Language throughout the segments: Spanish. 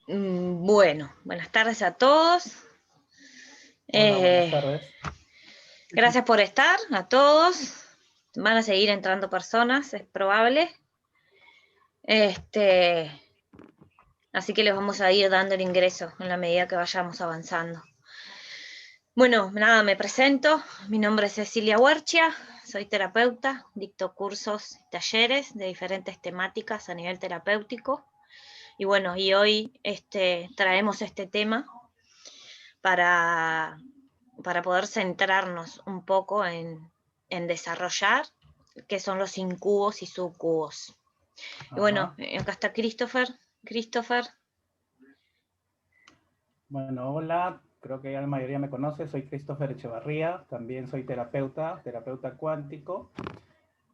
Bueno, buenas tardes a todos. Hola, buenas Eh, tardes. Gracias por estar, a todos. Van a seguir entrando personas, es probable. Este, Así que les vamos a ir dando el ingreso en la medida que vayamos avanzando. Bueno, nada, me presento. Mi nombre es Cecilia Huerchia, soy terapeuta, dicto cursos y talleres de diferentes temáticas a nivel terapéutico. Y bueno, y hoy traemos este tema para poder centrarnos un poco en desarrollar qué son los incubos y subcubos. Y bueno, Ajá. acá está Christopher. Christopher, Bueno, hola, creo que ya la mayoría me conoce, soy Christopher Echevarría, también soy terapeuta cuántico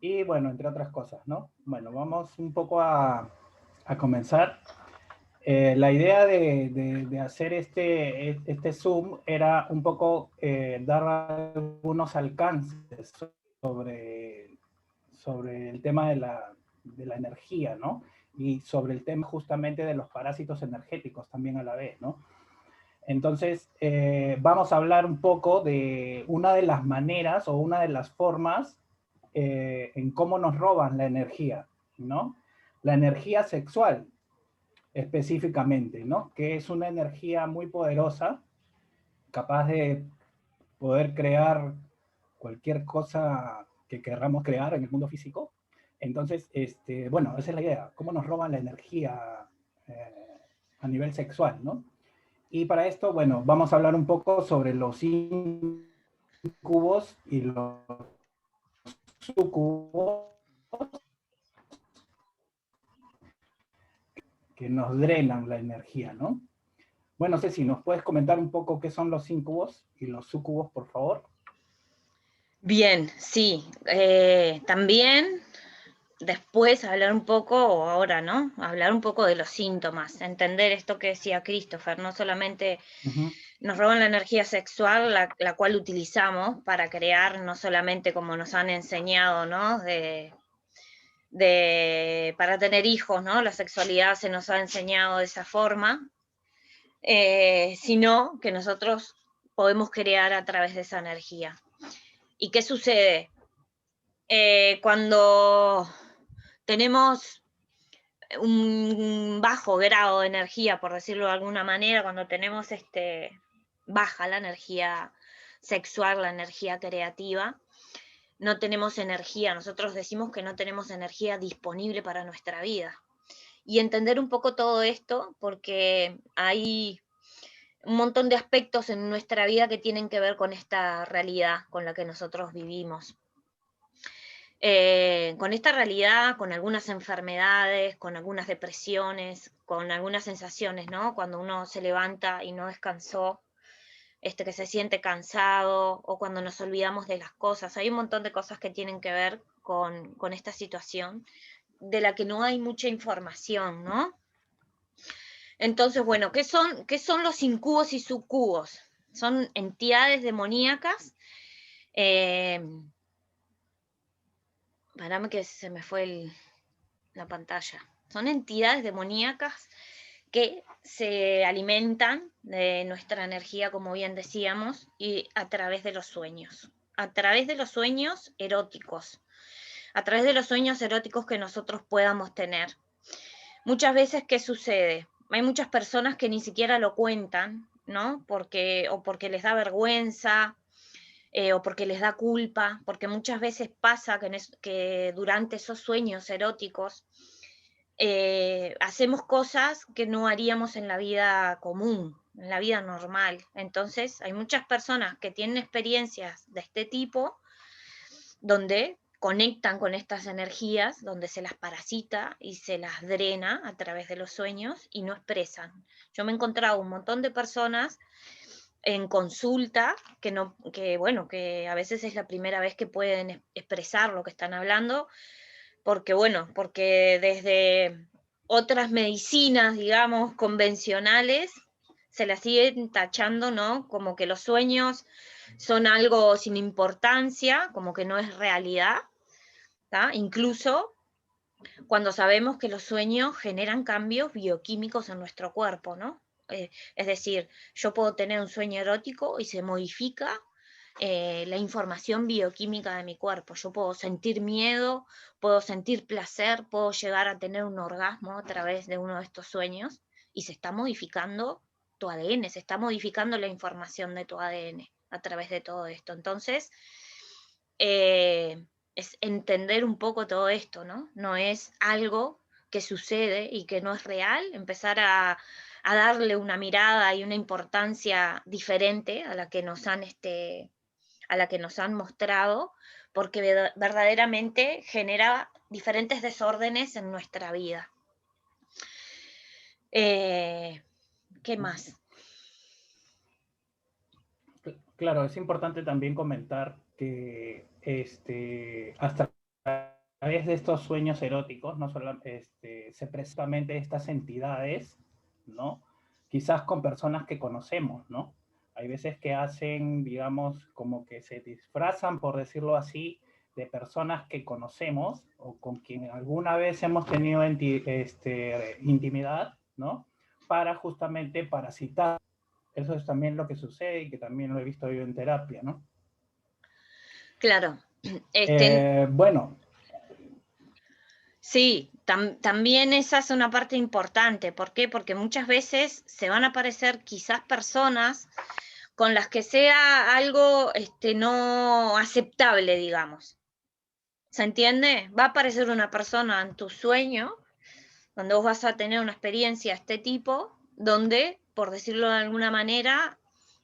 y bueno, entre otras cosas, ¿no? Bueno, vamos un poco a comenzar. La idea de hacer este Zoom era un poco dar algunos alcances sobre, sobre el tema de la energía, ¿no? Y sobre el tema justamente de los parásitos energéticos también a la vez, ¿no? Entonces, vamos a hablar un poco de una de las maneras o una de las formas en cómo nos roban la energía, ¿no? La energía sexual, específicamente, ¿no? Que es una energía muy poderosa, capaz de poder crear cualquier cosa que querramos crear en el mundo físico. Entonces, bueno, esa es la idea, cómo nos roban la energía a nivel sexual, ¿no? Y para esto, bueno, vamos a hablar un poco sobre los incubos y los sucubos que nos drenan la energía, ¿no? Bueno, Ceci, ¿nos puedes comentar un poco qué son los incubos y los sucubos, por favor? bien, sí. También después hablar un poco, o ahora, ¿no? Hablar un poco de los síntomas, entender esto que decía Christopher, no solamente Uh -huh. nos roban la energía sexual, la cual utilizamos para crear, no solamente como nos han enseñado, ¿no? Para tener hijos, ¿no? La sexualidad se nos ha enseñado de esa forma, sino que nosotros podemos crear a través de esa energía. ¿Y qué sucede? Cuando tenemos un bajo grado de energía, por decirlo de alguna manera, cuando tenemos baja la energía sexual, la energía creativa, no tenemos energía, nosotros decimos que no tenemos energía disponible para nuestra vida. Y entender un poco todo esto, porque hay un montón de aspectos en nuestra vida que tienen que ver con esta realidad con la que nosotros vivimos. Con esta realidad, con algunas enfermedades, con algunas depresiones, con algunas sensaciones, ¿no? Cuando uno se levanta y no descansó, que se siente cansado, o cuando nos olvidamos de las cosas. Hay un montón de cosas que tienen que ver con esta situación, de la que no hay mucha información, ¿no? Entonces, bueno, qué son los incubos y sucubos? Son entidades demoníacas. Eh, Parame que se me fue la pantalla. Son entidades demoníacas que se alimentan de nuestra energía, como bien decíamos, y a través de los sueños. A través de los sueños eróticos. A través de los sueños eróticos que nosotros podamos tener. Muchas veces, ¿qué sucede? Hay muchas personas que ni siquiera lo cuentan, ¿no? Porque les da vergüenza, o porque les da culpa, porque muchas veces pasa que durante esos sueños eróticos hacemos cosas que no haríamos en la vida común, en la vida normal. Entonces, hay muchas personas que tienen experiencias de este tipo donde conectan con estas energías, donde se las parasita y se las drena a través de los sueños y no expresan. Yo me he encontrado un montón de personas en consulta que a veces es la primera vez que pueden expresar lo que están hablando, porque desde otras medicinas, digamos, convencionales, se las siguen tachando, ¿no? Como que los sueños son algo sin importancia, como que no es realidad, ¿tá? Incluso cuando sabemos que los sueños generan cambios bioquímicos en nuestro cuerpo, ¿no? Es decir, yo puedo tener un sueño erótico y se modifica la información bioquímica de mi cuerpo. Yo puedo sentir miedo, puedo sentir placer, puedo llegar a tener un orgasmo a través de uno de estos sueños y se está modificando tu ADN, se está modificando la información de tu ADN a través de todo esto. Entonces, es entender un poco todo esto, ¿no? No es algo que sucede y que no es real, empezar a darle una mirada y una importancia diferente a la que nos han, a la que nos han mostrado, porque verdaderamente genera diferentes desórdenes en nuestra vida. ¿Qué más? Claro, es importante también comentar que hasta a través de estos sueños eróticos, no solo, se precisamente estas entidades, ¿no? Quizás con personas que conocemos, ¿no? Hay veces que hacen, digamos, como que se disfrazan, por decirlo así, de personas que conocemos o con quien alguna vez hemos tenido intimidad, ¿no? Para justamente parasitar. Eso es también lo que sucede y que también lo he visto yo en terapia, ¿no? Claro. Bueno. Sí, también esa es una parte importante. ¿Por qué? Porque muchas veces se van a aparecer quizás personas con las que sea algo no aceptable, digamos. ¿Se entiende? Va a aparecer una persona en tu sueño, donde vos vas a tener una experiencia de este tipo, donde, por decirlo de alguna manera,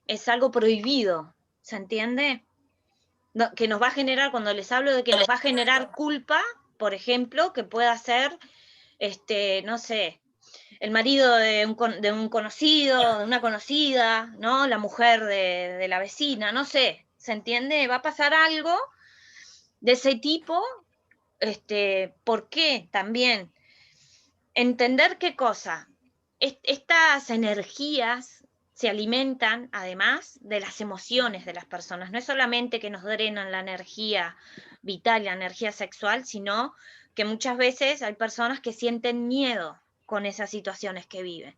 es algo prohibido. ¿Se entiende? Que nos va a generar, cuando les hablo de que nos va a generar culpa, por ejemplo, que pueda ser, no sé, el marido de un conocido, de una conocida, ¿no? La mujer de la vecina, no sé, ¿se entiende? Va a pasar algo de ese tipo, ¿por qué? También entender qué cosa. Estas energías se alimentan además de las emociones de las personas. No es solamente que nos drenan la energía vital, la energía sexual, sino que muchas veces hay personas que sienten miedo con esas situaciones que viven,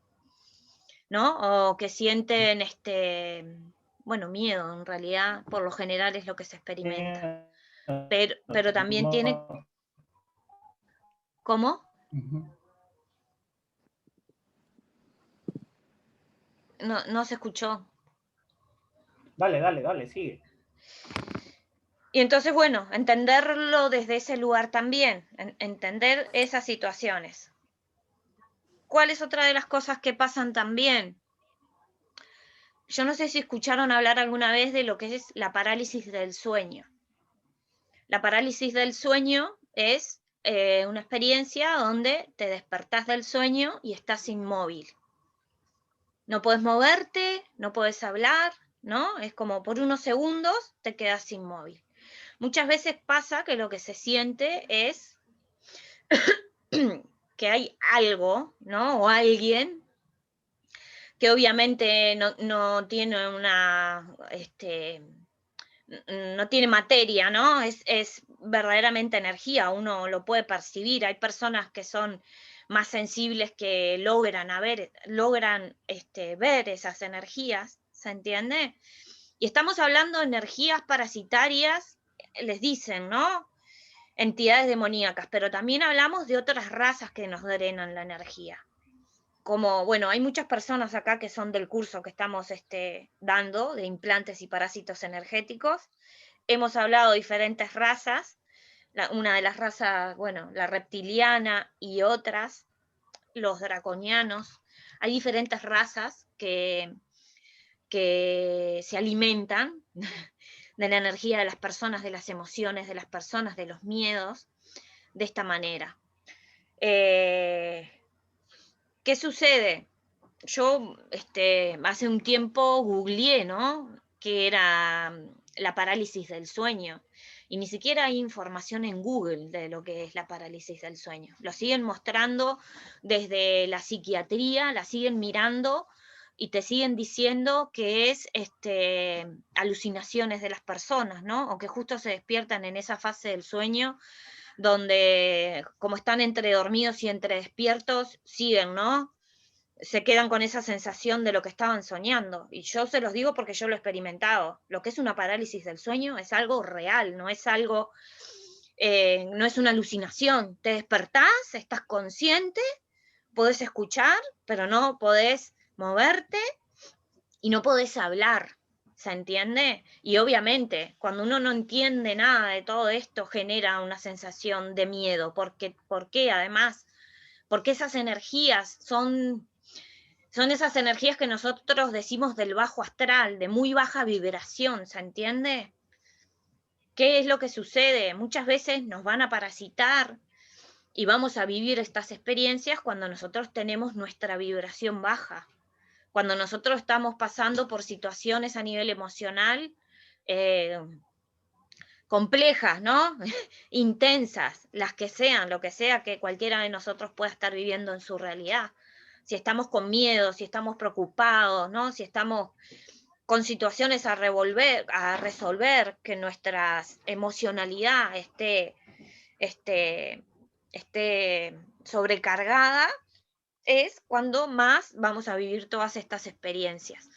¿no? O que sienten bueno, miedo en realidad, por lo general es lo que se experimenta. Pero también tiene, ¿cómo? No, no se escuchó. Dale, sigue. Y entonces, bueno, entenderlo desde ese lugar también, entender esas situaciones. ¿Cuál es otra de las cosas que pasan también? Yo no sé si escucharon hablar alguna vez de lo que es la parálisis del sueño. La parálisis del sueño es una experiencia donde te despertás del sueño y estás inmóvil. No puedes moverte, no puedes hablar, ¿no? Es como por unos segundos te quedas inmóvil. Muchas veces pasa que lo que se siente es que hay algo, ¿no? O alguien que obviamente no tiene no tiene materia, ¿no? Es verdaderamente energía, uno lo puede percibir. Hay personas que son más sensibles que logran ver esas energías, ¿se entiende? Y estamos hablando de energías parasitarias, les dicen, ¿no? Entidades demoníacas, pero también hablamos de otras razas que nos drenan la energía. Como, bueno, hay muchas personas acá que son del curso que estamos dando de implantes y parásitos energéticos. Hemos hablado de diferentes razas, una de las razas, bueno, la reptiliana y otras, los draconianos. Hay diferentes razas que se alimentan de la energía de las personas, de las emociones de las personas, de los miedos, de esta manera. ¿Qué sucede? Yo hace un tiempo googleé, ¿no? ¿Qué era la parálisis del sueño? Y ni siquiera hay información en Google de lo que es la parálisis del sueño. Lo siguen mostrando desde la psiquiatría, la siguen mirando y te siguen diciendo que es alucinaciones de las personas, ¿no? O que justo se despiertan en esa fase del sueño donde como están entre dormidos y entre despiertos, siguen, ¿no? Se quedan con esa sensación de lo que estaban soñando. Y yo se los digo porque yo lo he experimentado. Lo que es una parálisis del sueño es algo real, no es algo, no es una alucinación. Te despertás, estás consciente, podés escuchar, pero no podés moverte y no podés hablar. ¿Se entiende? Y obviamente, cuando uno no entiende nada de todo esto, genera una sensación de miedo. ¿Por qué? Además, porque esas energías son esas energías que nosotros decimos del bajo astral, de muy baja vibración, ¿se entiende? ¿Qué es lo que sucede? Muchas veces nos van a parasitar y vamos a vivir estas experiencias cuando nosotros tenemos nuestra vibración baja, cuando nosotros estamos pasando por situaciones a nivel emocional eh, complejas, ¿no? Intensas, las que sean, lo que sea que cualquiera de nosotros pueda estar viviendo en su realidad. Si estamos con miedo, si estamos preocupados, ¿no? Si estamos con situaciones a resolver, que nuestra emocionalidad esté, esté sobrecargada, es cuando más vamos a vivir todas estas experiencias.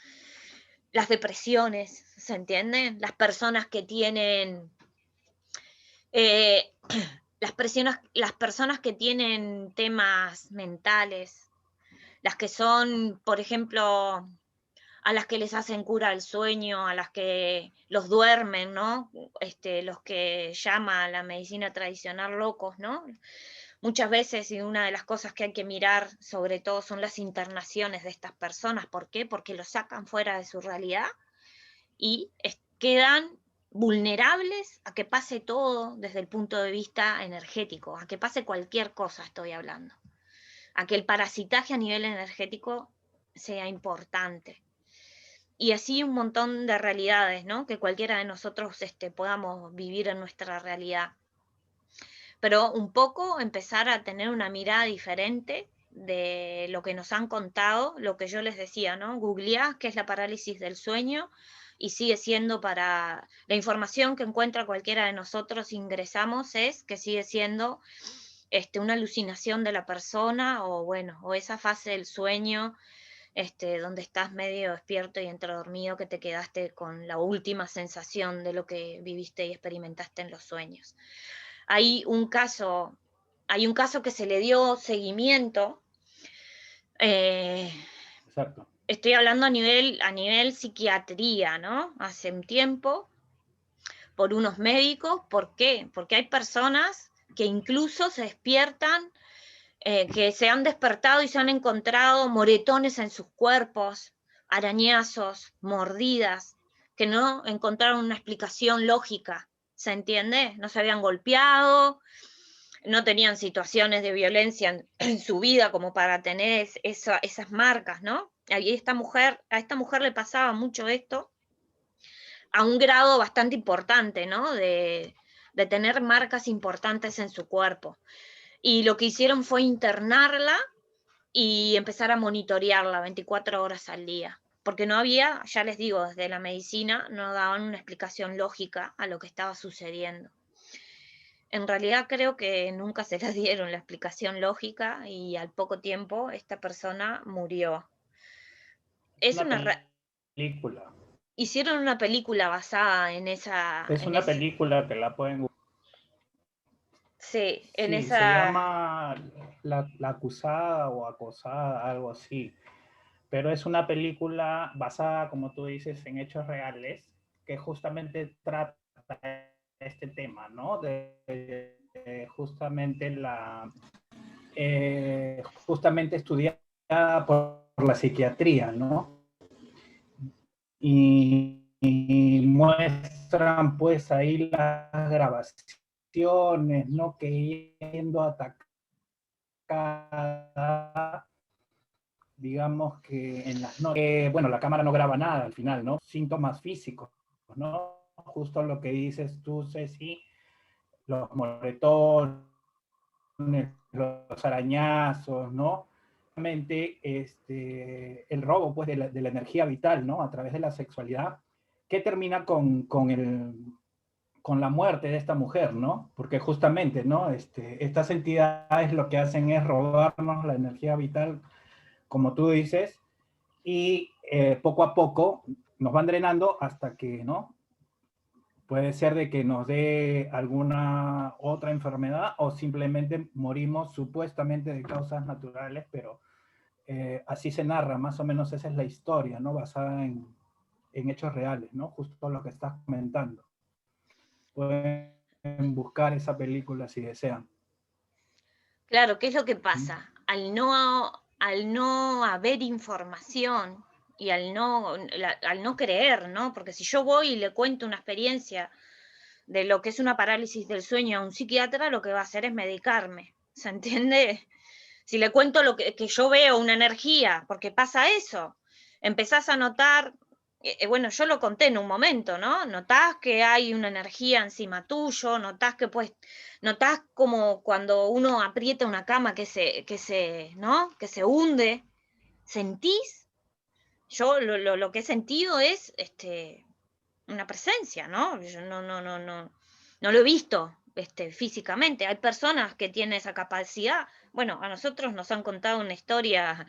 Las depresiones, ¿se entienden? Las personas que tienen eh, las personas que tienen temas mentales, las que son, por ejemplo, a las que les hacen cura el sueño, a las que los duermen, ¿no? Los que llama la medicina tradicional locos, ¿no? Muchas veces, y una de las cosas que hay que mirar sobre todo son las internaciones de estas personas. ¿Por qué? Porque los sacan fuera de su realidad y quedan vulnerables a que pase todo desde el punto de vista energético, a que pase cualquier cosa, estoy hablando, a que el parasitaje a nivel energético sea importante. Y así un montón de realidades, ¿no? Que cualquiera de nosotros podamos vivir en nuestra realidad. Pero un poco empezar a tener una mirada diferente de lo que nos han contado, lo que yo les decía, ¿no? Googleás qué es la parálisis del sueño y sigue siendo para la información que encuentra cualquiera de nosotros ingresamos es que sigue siendo una alucinación de la persona o bueno, o esa fase del sueño donde estás medio despierto y entre dormido que te quedaste con la última sensación de lo que viviste y experimentaste en los sueños. Hay un caso, hay un caso que se le dio seguimiento. Exacto. Estoy hablando a nivel psiquiatría, ¿no? Hace un tiempo, por unos médicos. ¿Por qué? Porque hay personas que incluso se despiertan, que se han despertado y se han encontrado moretones en sus cuerpos, arañazos, mordidas, que no encontraron una explicación lógica. ¿Se entiende? No se habían golpeado, no tenían situaciones de violencia en su vida como para tener esas marcas, ¿no? A esta mujer le pasaba mucho esto a un grado bastante importante, ¿no? De tener marcas importantes en su cuerpo. Y lo que hicieron fue internarla y empezar a monitorearla 24 horas al día. Porque no había, ya les digo, desde la medicina no daban una explicación lógica a lo que estaba sucediendo. En realidad creo que nunca se le dieron la explicación lógica y al poco tiempo esta persona murió. Es Es una una película. Hicieron una película basada en esa, Es una película que la pueden... sí, en Sí, se esa, llama la acusada o acosada, algo así. Pero es una película basada, como tú dices, en hechos reales, que justamente trata este tema, ¿no? Justamente justamente estudiada por la psiquiatría, ¿no? Y muestran pues ahí las grabaciones, ¿no? Que yendo atacada, digamos que en las noches, bueno, la cámara no graba nada al final, ¿no? Síntomas físicos, ¿no? Justo lo que dices tú, Ceci, los moretones, los arañazos, ¿no? Realmente el robo pues, de la energía vital, ¿no? A través de la sexualidad, que termina con con la muerte de esta mujer, ¿no? Porque justamente, ¿no? Estas entidades lo que hacen es robarnos la energía vital, como tú dices, y poco a poco nos van drenando hasta que, ¿no? Puede ser de que nos dé alguna otra enfermedad o simplemente morimos supuestamente de causas naturales, pero así se narra, más o menos esa es la historia, ¿no? Basada en hechos reales, ¿no? Justo lo que estás comentando. Pueden buscar esa película si desean. Claro, ¿qué es lo que ¿Mm? pasa? Al no haber información y al no creer, ¿no? Porque si yo voy y le cuento una experiencia de lo que es una parálisis del sueño a un psiquiatra, lo que va a hacer es medicarme, ¿se entiende? Si le cuento lo que yo veo, una energía, porque pasa eso, empezás a notar, bueno, yo lo conté en un momento, ¿no? Notás que hay una energía encima tuyo, notás como cuando uno aprieta una cama ¿no? Que se hunde, sentís, yo lo que he sentido es una presencia, ¿no? Yo no lo he visto físicamente. Hay personas que tienen esa capacidad. Bueno, a nosotros nos han contado una historia,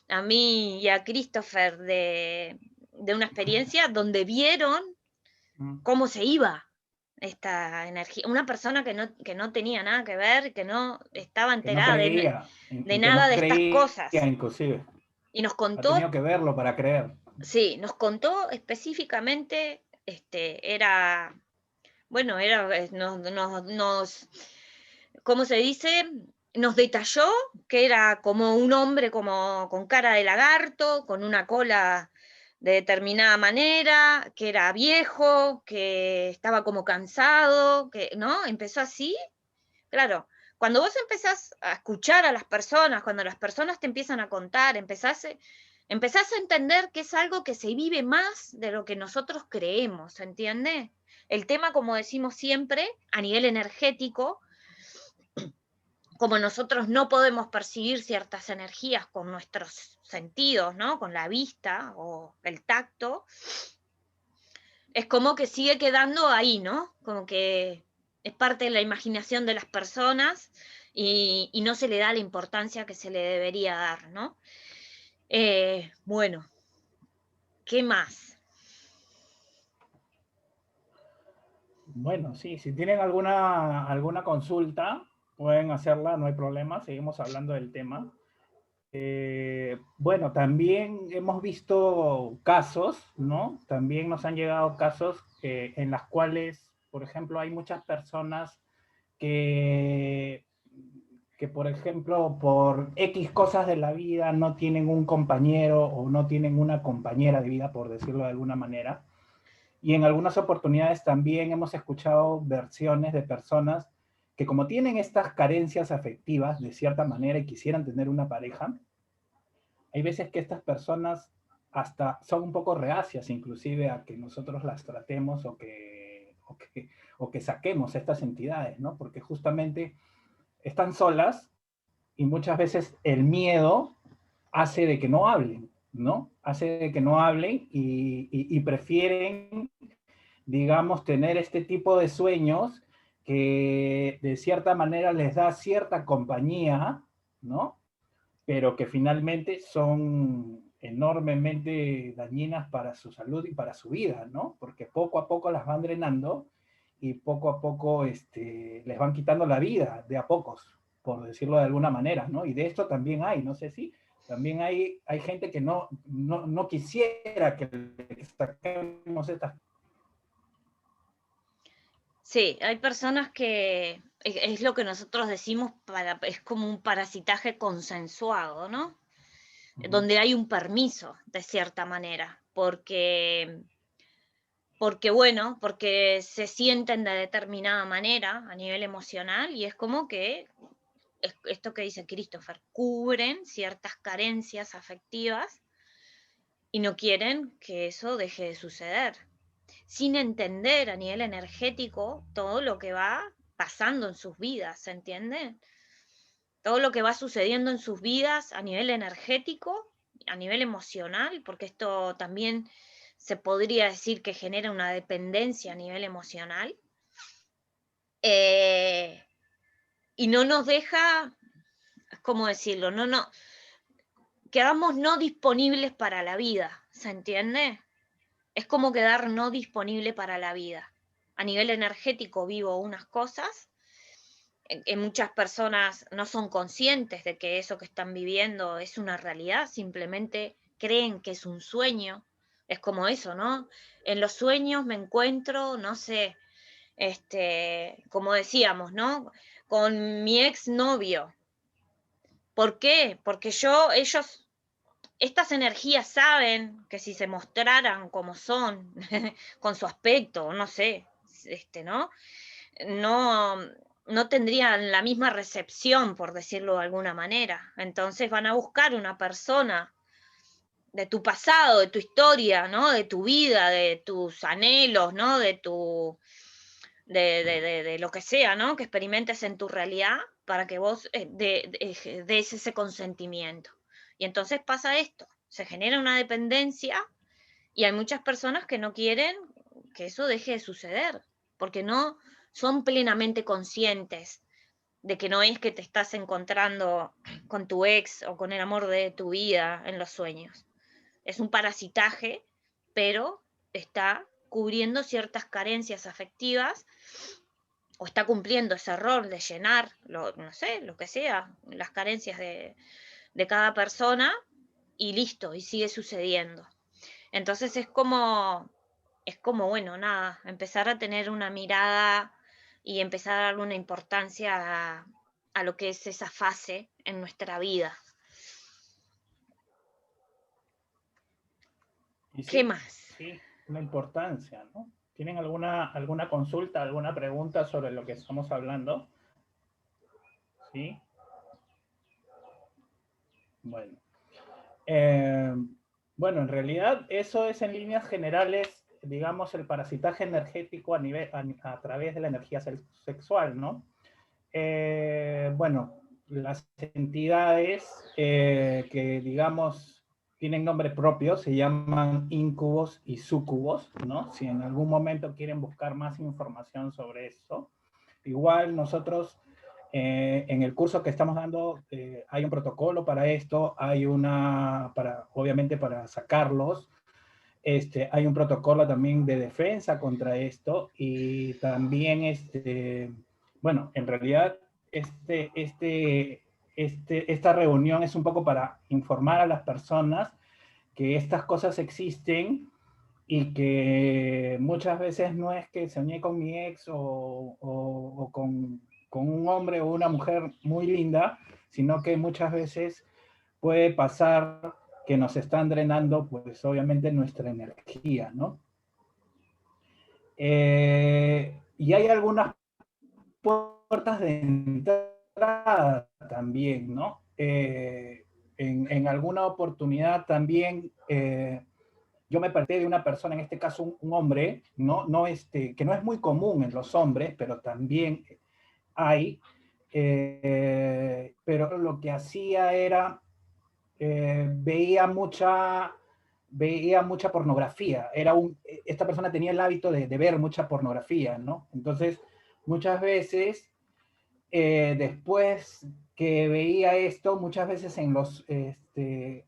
a mí y a Christopher, de una experiencia donde vieron Mm. cómo se iba esta energía. Una persona que no tenía nada que ver, que no estaba Que no enterada creía, de que nada no de estas creía cosas. inclusive. Y nos Ha tenido contó, que verlo para creer. sí, nos contó específicamente, era bueno, ¿cómo se dice? Nos detalló que era como un hombre como con cara de lagarto, con una cola de determinada manera, que era viejo, que estaba como cansado, que, ¿no? Empezó así. Claro, cuando vos empezás a escuchar a las personas, cuando las personas te empiezan a contar, empezás a entender que es algo que se vive más de lo que nosotros creemos, ¿entiende? El tema, como decimos siempre, a nivel energético, como nosotros no podemos percibir ciertas energías con nuestros sentidos, ¿no? Con la vista o el tacto, es como que sigue quedando ahí, ¿no? Como que es parte de la imaginación de las personas y no se le da la importancia que se le debería dar, ¿no? Bueno, ¿qué más? Bueno, sí, si tienen alguna consulta, pueden hacerla, no hay problema, seguimos hablando del tema. Bueno, también hemos visto casos, ¿no? También nos han llegado casos en las cuales, por ejemplo, hay muchas personas que, que, por ejemplo, por X cosas de la vida no tienen un compañero o no tienen una compañera de vida, por decirlo de alguna manera. Y en algunas oportunidades también hemos escuchado versiones de personas que como tienen estas carencias afectivas de cierta manera y quisieran tener una pareja, hay veces que estas personas hasta son un poco reacias inclusive a que nosotros las tratemos o que saquemos estas entidades, ¿no? Porque justamente están solas y muchas veces el miedo hace de que no hablen, ¿no? Hace de que no hablen y prefieren, digamos, tener este tipo de sueños que de cierta manera les da cierta compañía, ¿no? Pero que finalmente son enormemente dañinas para su salud y para su vida, ¿no? Porque poco a poco las van drenando y poco a poco les van quitando la vida, de a pocos, por decirlo de alguna manera, ¿no? Y de esto también hay, no sé si, también hay gente que no quisiera que saquemos estas. Sí, hay personas que es lo que nosotros decimos, es como un parasitaje consensuado, ¿no? Donde hay un permiso, de cierta manera, porque se sienten de determinada manera a nivel emocional y es como que, esto que dice Christopher, cubren ciertas carencias afectivas y no quieren que eso deje de suceder, sin entender a nivel energético todo lo que va pasando en sus vidas, ¿se entiende? Todo lo que va sucediendo en sus vidas a nivel energético, a nivel emocional, porque esto también se podría decir que genera una dependencia a nivel emocional. eh, y no nos deja, ¿cómo decirlo? Quedamos no disponibles para la vida, ¿se entiende? Es como quedar no disponible para la vida. A nivel energético vivo unas cosas, muchas personas no son conscientes de que eso que están viviendo es una realidad, simplemente creen que es un sueño. Es como eso, ¿no? En los sueños me encuentro, no sé, como decíamos, ¿no? Con mi exnovio. ¿Por qué? Porque estas energías saben que si se mostraran como son, con su aspecto, no sé, ¿no? No, no tendrían la misma recepción, por decirlo de alguna manera. Entonces van a buscar una persona de tu pasado, de tu historia, ¿no? De tu vida, de tus anhelos, ¿no? De lo que sea, ¿no? Que experimentes en tu realidad para que vos des ese consentimiento. Y entonces pasa esto, se genera una dependencia y hay muchas personas que no quieren que eso deje de suceder, porque no son plenamente conscientes de que no es que te estás encontrando con tu ex o con el amor de tu vida en los sueños. Es un parasitaje, pero está cubriendo ciertas carencias afectivas o está cumpliendo ese rol de llenar, no sé, lo que sea, las carencias de cada persona y listo, y sigue sucediendo. Entonces es como, bueno, nada, empezar a tener una mirada y empezar a darle una importancia a lo que es esa fase en nuestra vida. Y ¿Qué sí, más? sí, la importancia, ¿no? ¿Tienen alguna consulta, alguna pregunta sobre lo que estamos hablando? Sí, bueno. Eh, bueno, en realidad eso es en líneas generales, digamos, el parasitaje energético a través de la energía sexual, ¿no? Bueno, las entidades que, digamos, tienen nombre propio se llaman incubos y sucubos, ¿no? Si en algún momento quieren buscar más información sobre eso. Igual nosotros en el curso que estamos dando hay un protocolo para esto, obviamente para sacarlos, hay un protocolo también de defensa contra esto y también, bueno, en realidad esta reunión es un poco para informar a las personas que estas cosas existen y que muchas veces no es que soñé con mi ex o con un hombre o una mujer muy linda, sino que muchas veces puede pasar que nos están drenando, pues obviamente nuestra energía, ¿no? Y hay algunas puertas de entrada también, ¿no? En alguna oportunidad también yo me percaté de una persona, en este caso un hombre, ¿no? Que no es muy común en los hombres, pero también hay, pero lo que hacía era veía mucha pornografía. Esta persona tenía el hábito de ver mucha pornografía, ¿no? Entonces, muchas veces, después que veía esto, muchas veces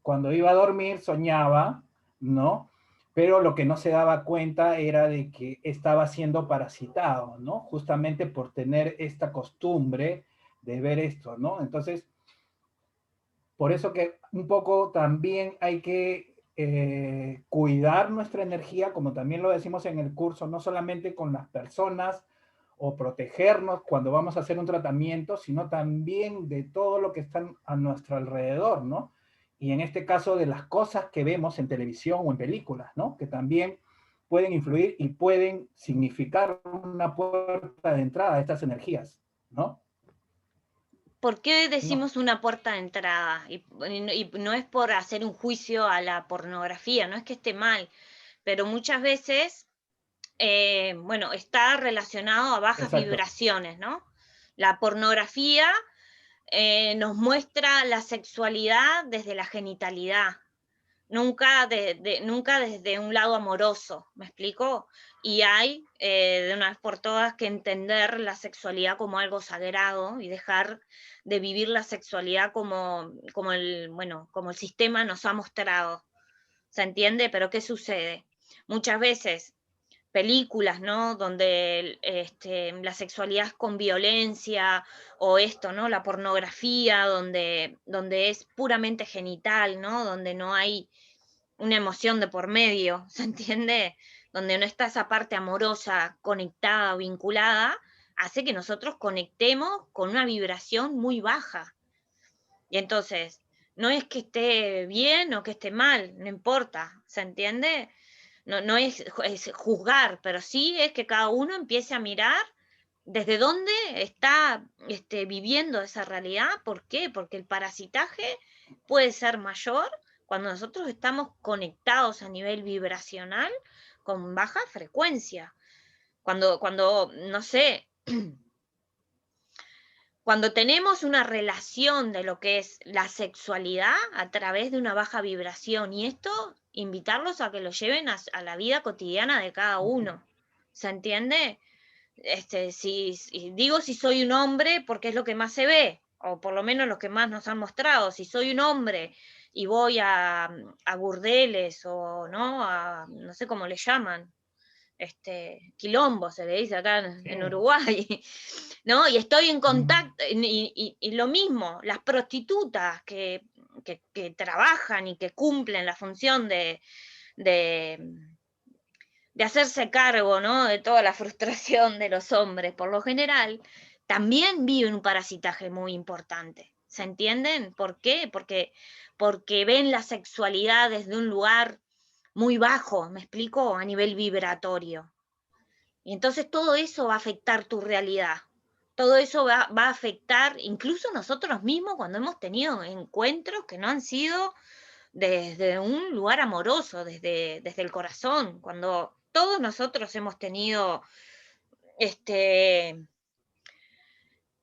cuando iba a dormir soñaba, ¿no? Pero lo que no se daba cuenta era de que estaba siendo parasitado, ¿no? Justamente por tener esta costumbre de ver esto, ¿no? Entonces, por eso que un poco también hay que cuidar nuestra energía, como también lo decimos en el curso, no solamente con las personas o protegernos cuando vamos a hacer un tratamiento, sino también de todo lo que está a nuestro alrededor, ¿no? Y en este caso de las cosas que vemos en televisión o en películas, ¿no? Que también pueden influir y pueden significar una puerta de entrada a estas energías, ¿no? ¿Por qué No, decimos una puerta de entrada? Y no es por hacer un juicio a la pornografía, no es que esté mal, pero muchas veces, bueno, está relacionado a bajas exacto. vibraciones, ¿no? La pornografía nos muestra la sexualidad desde la genitalidad, nunca desde un lado amoroso, ¿me explico? Y hay, de una vez por todas, que entender la sexualidad como algo sagrado y dejar de vivir la sexualidad como el sistema nos ha mostrado. ¿Se entiende? Pero ¿qué sucede? Muchas veces películas, ¿no? Donde la sexualidad es con violencia o esto, ¿no? La pornografía, donde es puramente genital, ¿no? Donde no hay una emoción de por medio, ¿se entiende? Donde no está esa parte amorosa conectada, vinculada, hace que nosotros conectemos con una vibración muy baja. Y entonces, no es que esté bien o que esté mal, no importa, ¿se entiende? No es juzgar, pero sí es que cada uno empiece a mirar desde dónde está viviendo esa realidad. ¿Por qué? Porque el parasitaje puede ser mayor cuando nosotros estamos conectados a nivel vibracional con baja frecuencia. Cuando no sé, cuando tenemos una relación de lo que es la sexualidad a través de una baja vibración, y esto, invitarlos a que lo lleven a la vida cotidiana de cada uno. ¿Se entiende? Digo si soy un hombre porque es lo que más se ve, o por lo menos lo que más nos han mostrado. Si soy un hombre y voy a burdeles o no sé cómo le llaman, quilombo se le dice acá en Sí. Uruguay, ¿no? Y estoy en Mm. contacto, y lo mismo, las prostitutas que trabajan y que cumplen la función de, de hacerse cargo, ¿no? De toda la frustración de los hombres, por lo general, también viven un parasitaje muy importante. ¿Se entienden? ¿Por qué? Porque ven la sexualidad desde un lugar muy bajo, ¿me explico? A nivel vibratorio. Y entonces todo eso va a afectar tu realidad. Todo eso va a afectar incluso nosotros mismos cuando hemos tenido encuentros que no han sido desde un lugar amoroso, desde el corazón. Cuando todos nosotros este,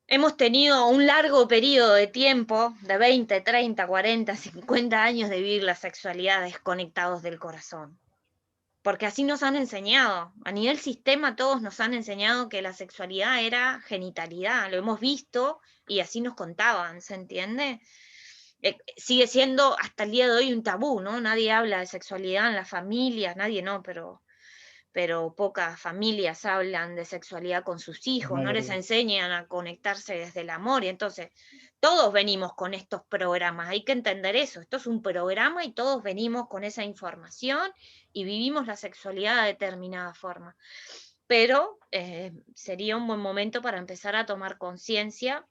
hemos tenido un largo periodo de tiempo, de 20, 30, 40, 50 años de vivir la sexualidad desconectados del corazón. Porque así nos han enseñado. A nivel sistema todos nos han enseñado que la sexualidad era genitalidad, lo hemos visto y así nos contaban, ¿se entiende? Sigue siendo hasta el día de hoy un tabú, ¿no? Nadie habla de sexualidad en las familias, nadie no, pero pocas familias hablan de sexualidad con sus La hijos, no les mayoría. enseñan a conectarse desde el amor, y entonces todos venimos con estos programas, hay que entender eso, esto es un programa y todos venimos con esa información y vivimos la sexualidad de determinada forma. Pero sería un buen momento para empezar a tomar conciencia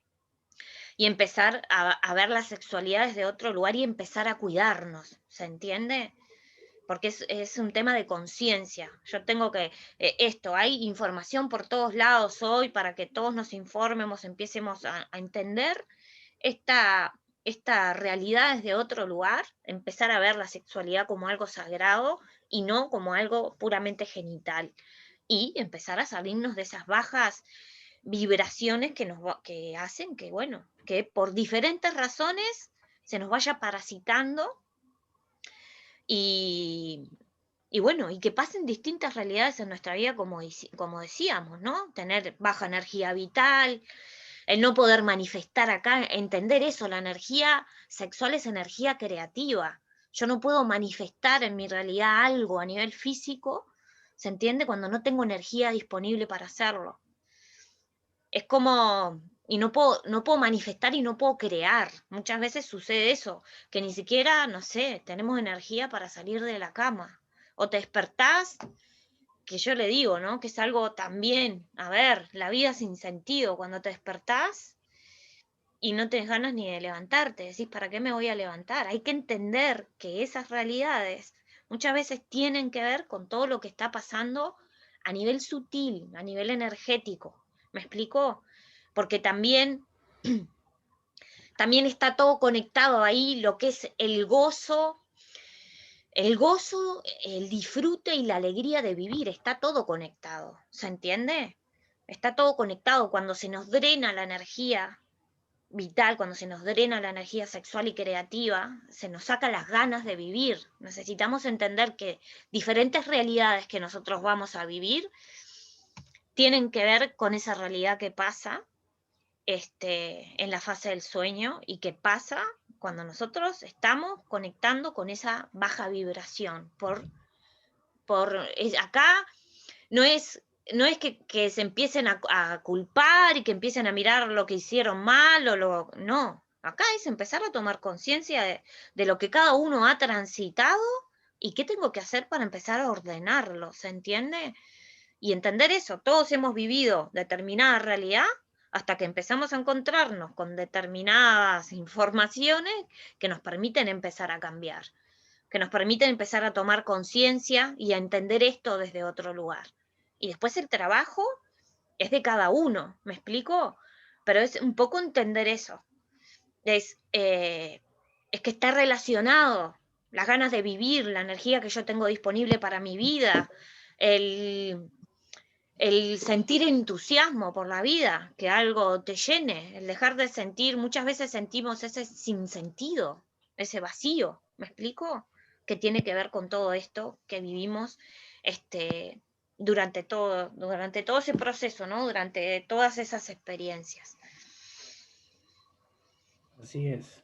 y empezar a ver la sexualidad desde otro lugar y empezar a cuidarnos, ¿se entiende? Porque es un tema de conciencia. Yo tengo que, hay información por todos lados hoy para que todos nos informemos, empiecemos a entender esta, esta realidad desde otro lugar, empezar a ver la sexualidad como algo sagrado y no como algo puramente genital. Y empezar a salirnos de esas bajas vibraciones que hacen que, bueno, que por diferentes razones se nos vaya parasitando y, y bueno, y que pasen distintas realidades en nuestra vida, como decíamos, ¿no? Tener baja energía vital, el no poder manifestar acá, entender eso, la energía sexual es energía creativa. Yo no puedo manifestar en mi realidad algo a nivel físico, ¿se entiende? Cuando no tengo energía disponible para hacerlo. Es como, y no puedo manifestar y no puedo crear. Muchas veces sucede eso, que ni siquiera, no sé, tenemos energía para salir de la cama. O te despertás, que yo le digo, ¿no? Que es algo también, a ver, la vida sin sentido. Cuando te despertás y no tenés ganas ni de levantarte, decís, ¿para qué me voy a levantar? Hay que entender que esas realidades muchas veces tienen que ver con todo lo que está pasando a nivel sutil, a nivel energético. ¿Me explico? Porque también está todo conectado ahí, lo que es el disfrute y la alegría de vivir, está todo conectado, ¿se entiende? Está todo conectado. Cuando se nos drena la energía, vital, cuando se nos drena la energía sexual y creativa, se nos saca las ganas de vivir. Necesitamos entender que diferentes realidades que nosotros vamos a vivir tienen que ver con esa realidad que pasa en la fase del sueño y que pasa cuando nosotros estamos conectando con esa baja vibración. Acá no es que se empiecen a culpar y que empiecen a mirar lo que hicieron mal no. Acá es empezar a tomar conciencia de lo que cada uno ha transitado y qué tengo que hacer para empezar a ordenarlo, ¿se entiende? Y entender eso, todos hemos vivido determinada realidad hasta que empezamos a encontrarnos con determinadas informaciones que nos permiten empezar a cambiar, que nos permiten empezar a tomar conciencia y a entender esto desde otro lugar. Y después el trabajo es de cada uno, ¿me explico? Pero es un poco entender eso. Es que está relacionado las ganas de vivir, la energía que yo tengo disponible para mi vida, el sentir entusiasmo por la vida, que algo te llene, el dejar de sentir, muchas veces sentimos ese sinsentido, ese vacío, ¿me explico? Que tiene que ver con todo esto que vivimos durante todo ese proceso, ¿no? Durante todas esas experiencias. Así es,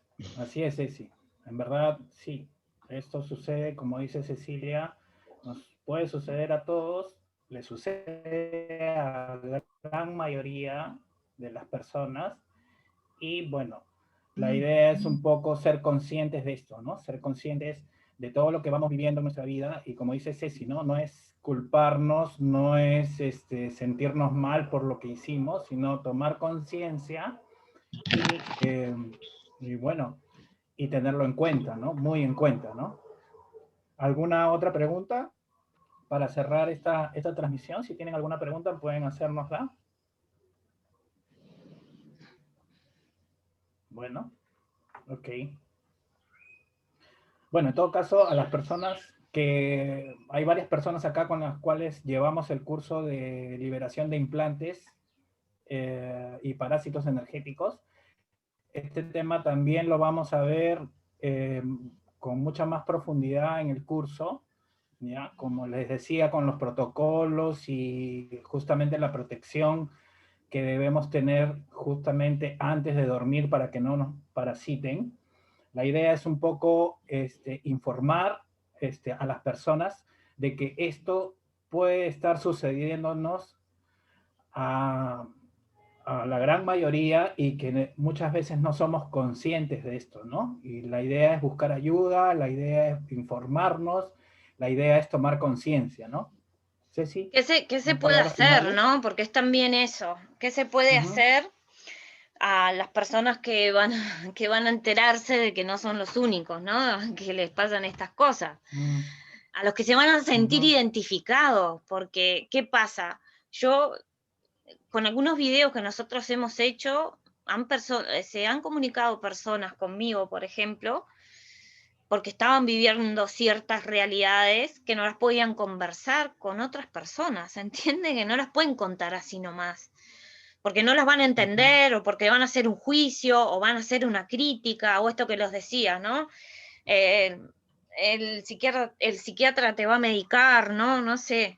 Ceci. En verdad, sí, esto sucede, como dice Cecilia, nos puede suceder a todos, le sucede a la gran mayoría de las personas y bueno, la idea es un poco ser conscientes de esto, ¿no? Ser conscientes de todo lo que vamos viviendo en nuestra vida y como dice Ceci, ¿no? No es culparnos, no es sentirnos mal por lo que hicimos, sino tomar conciencia y bueno, y tenerlo en cuenta, ¿no? Muy en cuenta, ¿no? ¿Alguna otra pregunta para cerrar esta transmisión? Si tienen alguna pregunta, pueden hacérnosla. Bueno, ok. Bueno, en todo caso, a las personas que... Hay varias personas acá con las cuales llevamos el curso de liberación de implantes y parásitos energéticos. Este tema también lo vamos a ver con mucha más profundidad en el curso, ¿ya? Como les decía, con los protocolos y justamente la protección que debemos tener justamente antes de dormir para que no nos parasiten. La idea es un poco informar a las personas de que esto puede estar sucediéndonos a la gran mayoría y que muchas veces no somos conscientes de esto, ¿no? Y la idea es buscar ayuda, la idea es informarnos, la idea es tomar conciencia, ¿no? Ceci, ¿Qué se ¿unas puede palabras hacer, finales? no? Porque es también eso. ¿Qué se puede hacer a las personas que van a enterarse de que no son los únicos, ¿no? Que les pasan estas cosas? A los que se van a sentir identificados, porque ¿qué pasa? Yo, con algunos videos que nosotros hemos hecho, se han comunicado personas conmigo, por ejemplo, porque estaban viviendo ciertas realidades que no las podían conversar con otras personas, ¿entienden? Que no las pueden contar así nomás, porque no las van a entender o porque van a hacer un juicio o van a hacer una crítica o esto que los decía, ¿no? Eh, el psiquiatra te va a medicar, ¿no? No sé,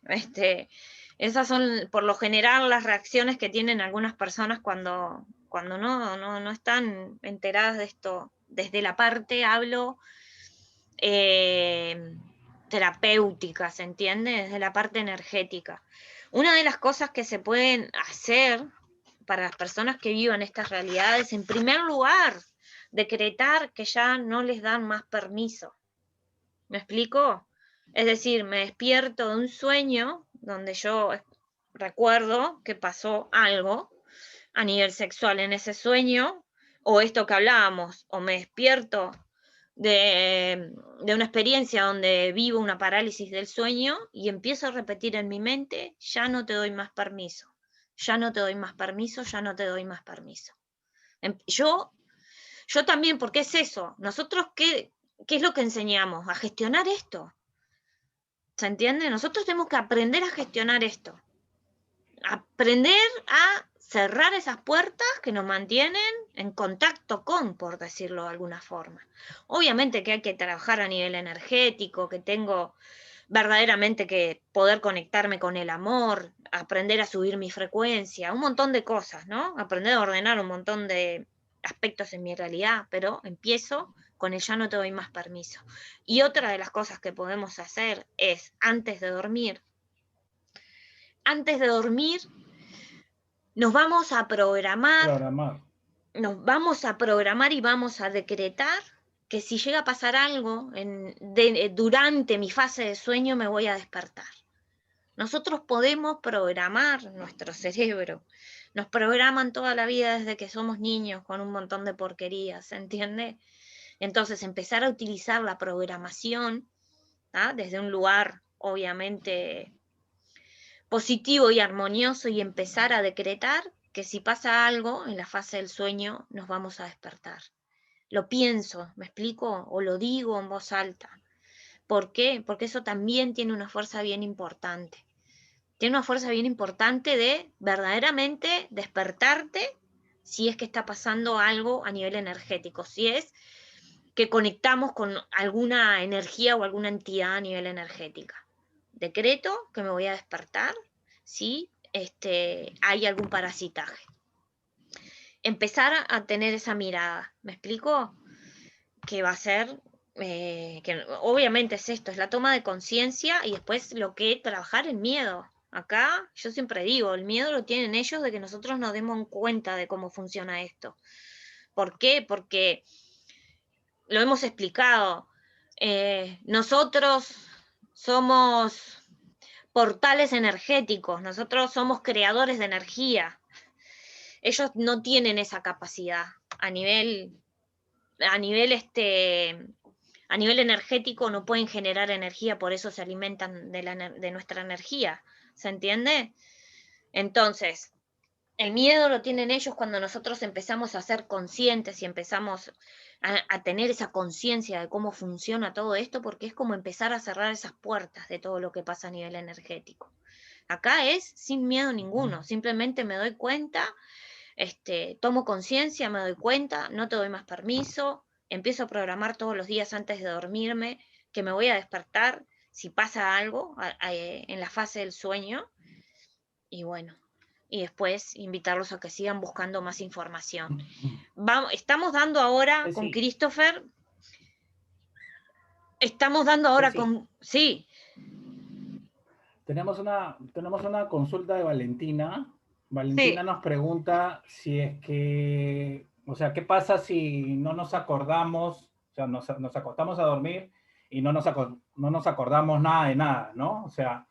esas son por lo general las reacciones que tienen algunas personas cuando no están enteradas de esto. Desde la parte, hablo, terapéutica, ¿se entiende? Desde la parte energética. Una de las cosas que se pueden hacer para las personas que vivan estas realidades, en primer lugar, decretar que ya no les dan más permiso. ¿Me explico? Es decir, me despierto de un sueño donde yo recuerdo que pasó algo a nivel sexual en ese sueño, o esto que hablábamos, o me despierto de una experiencia donde vivo una parálisis del sueño y empiezo a repetir en mi mente, ya no te doy más permiso, ya no te doy más permiso, ya no te doy más permiso. Yo también, porque es eso, nosotros qué es lo que enseñamos, a gestionar esto, ¿se entiende? Nosotros tenemos que aprender a gestionar esto, aprender a cerrar esas puertas que nos mantienen en contacto con, por decirlo de alguna forma. Obviamente que hay que trabajar a nivel energético, que tengo verdaderamente que poder conectarme con el amor, aprender a subir mi frecuencia, un montón de cosas, ¿no? Aprender a ordenar un montón de aspectos en mi realidad, pero empiezo con el ya no te doy más permiso. Y otra de las cosas que podemos hacer es, antes de dormir, nos vamos a programar, Programar. y vamos a decretar que si llega a pasar algo durante mi fase de sueño me voy a despertar. Nosotros podemos programar nuestro cerebro. Nos programan toda la vida desde que somos niños con un montón de porquerías, ¿se entiende? Entonces, empezar a utilizar la programación, ¿ah?, desde un lugar, obviamente, positivo y armonioso, y empezar a decretar que si pasa algo en la fase del sueño, nos vamos a despertar. Lo pienso, ¿me explico? O lo digo en voz alta. ¿Por qué? Porque eso también tiene una fuerza bien importante. Tiene una fuerza bien importante de verdaderamente despertarte si es que está pasando algo a nivel energético, si es que conectamos con alguna energía o alguna entidad a nivel energética. Decreto que me voy a despertar si hay algún parasitaje. Empezar a tener esa mirada, ¿me explico? Que va a ser, que obviamente es esto, es la toma de conciencia y después lo que trabajar el miedo. Acá yo siempre digo, el miedo lo tienen ellos de que nosotros nos demos cuenta de cómo funciona esto. ¿Por qué? Porque lo hemos explicado. Nosotros somos portales energéticos, nosotros somos creadores de energía. Ellos no tienen esa capacidad a nivel a nivel a nivel energético no pueden generar energía, por eso se alimentan de nuestra energía, ¿se entiende? Entonces, el miedo lo tienen ellos cuando nosotros empezamos a ser conscientes y empezamos a tener esa conciencia de cómo funciona todo esto, porque es como empezar a cerrar esas puertas de todo lo que pasa a nivel energético. Acá es sin miedo ninguno, simplemente me doy cuenta, tomo conciencia, me doy cuenta, no te doy más permiso, empiezo a programar todos los días antes de dormirme que me voy a despertar si pasa algo en la fase del sueño, y bueno, y después invitarlos a que sigan buscando más información. Estamos dando ahora con Sí, Christopher, estamos dando ahora sí. con... Sí, Tenemos una consulta de Valentina. Valentina sí. nos pregunta si es que, o sea, ¿qué pasa si no nos acordamos, o sea, nos acostamos a dormir y no nos acordamos nada de nada, ¿no? O sea,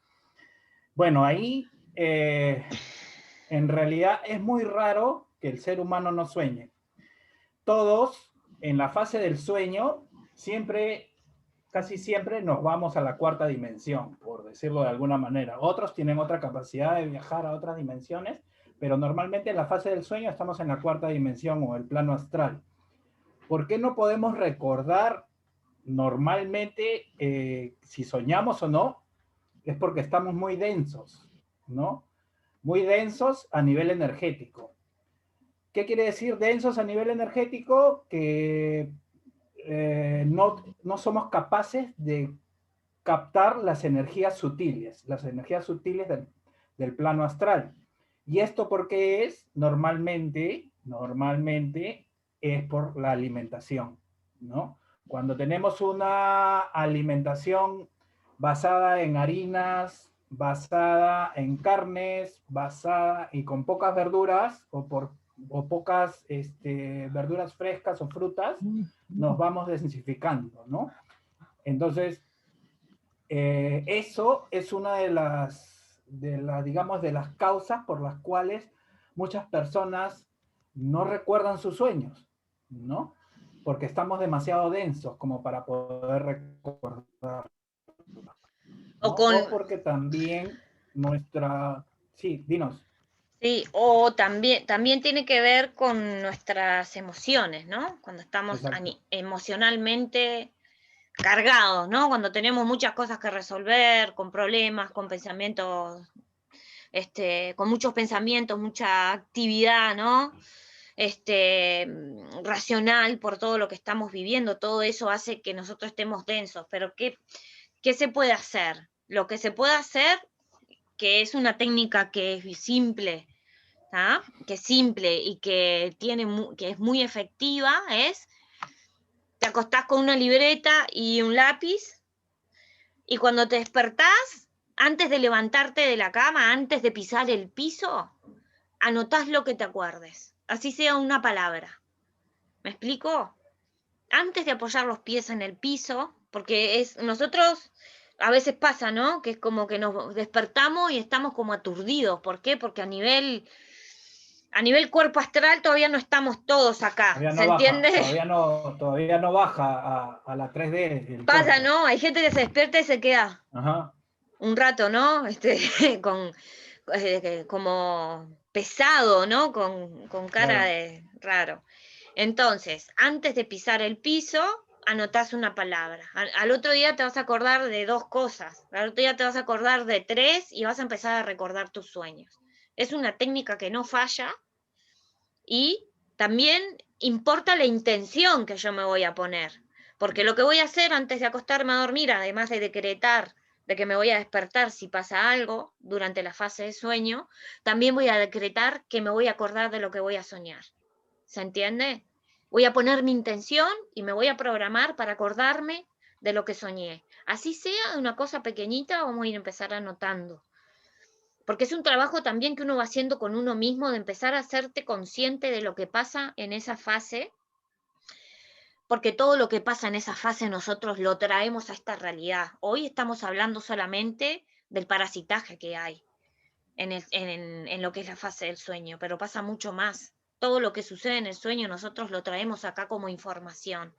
bueno, ahí en realidad es muy raro que el ser humano no sueñe. Todos en la fase del sueño siempre, casi siempre nos vamos a la cuarta dimensión, por decirlo de alguna manera. Otros tienen otra capacidad de viajar a otras dimensiones, pero normalmente en la fase del sueño estamos en la cuarta dimensión o el plano astral. ¿Por qué no podemos recordar normalmente si soñamos o no? Es porque estamos muy densos, ¿no? Muy densos a nivel energético. ¿Qué quiere decir densos a nivel energético? Que no somos capaces de captar las energías sutiles del plano astral. ¿Y esto por qué es? Normalmente es por la alimentación, ¿no? Cuando tenemos una alimentación basada en harinas, basada en carnes, basada y con pocas verduras o pocas verduras frescas o frutas, nos vamos densificando, ¿no? Entonces, eso es una digamos, de las causas por las cuales muchas personas no recuerdan sus sueños, ¿no? Porque estamos demasiado densos como para poder recordar, O ¿no? con, O porque también sí, dinos. sí, o también tiene que ver con nuestras emociones, ¿no? Cuando estamos Exacto. emocionalmente cargados, ¿no? Cuando tenemos muchas cosas que resolver, con problemas, con pensamientos con muchos pensamientos, mucha actividad, ¿no? Racional por todo lo que estamos viviendo, todo eso hace que nosotros estemos densos, pero ¿qué se puede hacer? Lo que se puede hacer, que es una técnica que es simple, ¿ah? Que es simple y que es muy efectiva, es te acostás con una libreta y un lápiz y cuando te despertás, antes de levantarte de la cama, antes de pisar el piso, anotás lo que te acuerdes, así sea una palabra. ¿Me explico? Antes de apoyar los pies en el piso, porque nosotros a veces pasa, ¿no? Que es como que nos despertamos y estamos como aturdidos. ¿Por qué? Porque a nivel cuerpo astral todavía no estamos todos acá, Todavía ¿se no baja, entiende? todavía no baja a la 3D el Pasa, cuerpo. ¿no? Hay gente que se despierta y se queda Ajá. un rato, ¿no? Con como pesado, ¿no? Con cara Claro. de raro. Entonces, antes de pisar el piso, anotás una palabra. Al otro día te vas a acordar de 2 cosas. Al otro día te vas a acordar de 3 y vas a empezar a recordar tus sueños. Es una técnica que no falla y también importa la intención que yo me voy a poner. Porque lo que voy a hacer antes de acostarme a dormir, además de decretar de que me voy a despertar si pasa algo durante la fase de sueño, también voy a decretar que me voy a acordar de lo que voy a soñar. ¿Se entiende? Voy a poner mi intención y me voy a programar para acordarme de lo que soñé. Así sea una cosa pequeñita, vamos a ir a empezar anotando. Porque es un trabajo también que uno va haciendo con uno mismo, de empezar a hacerte consciente de lo que pasa en esa fase, porque todo lo que pasa en esa fase nosotros lo traemos a esta realidad. Hoy estamos hablando solamente del parasitaje que hay en lo que es la fase del sueño, pero pasa mucho más. Todo lo que sucede en el sueño nosotros lo traemos acá como información.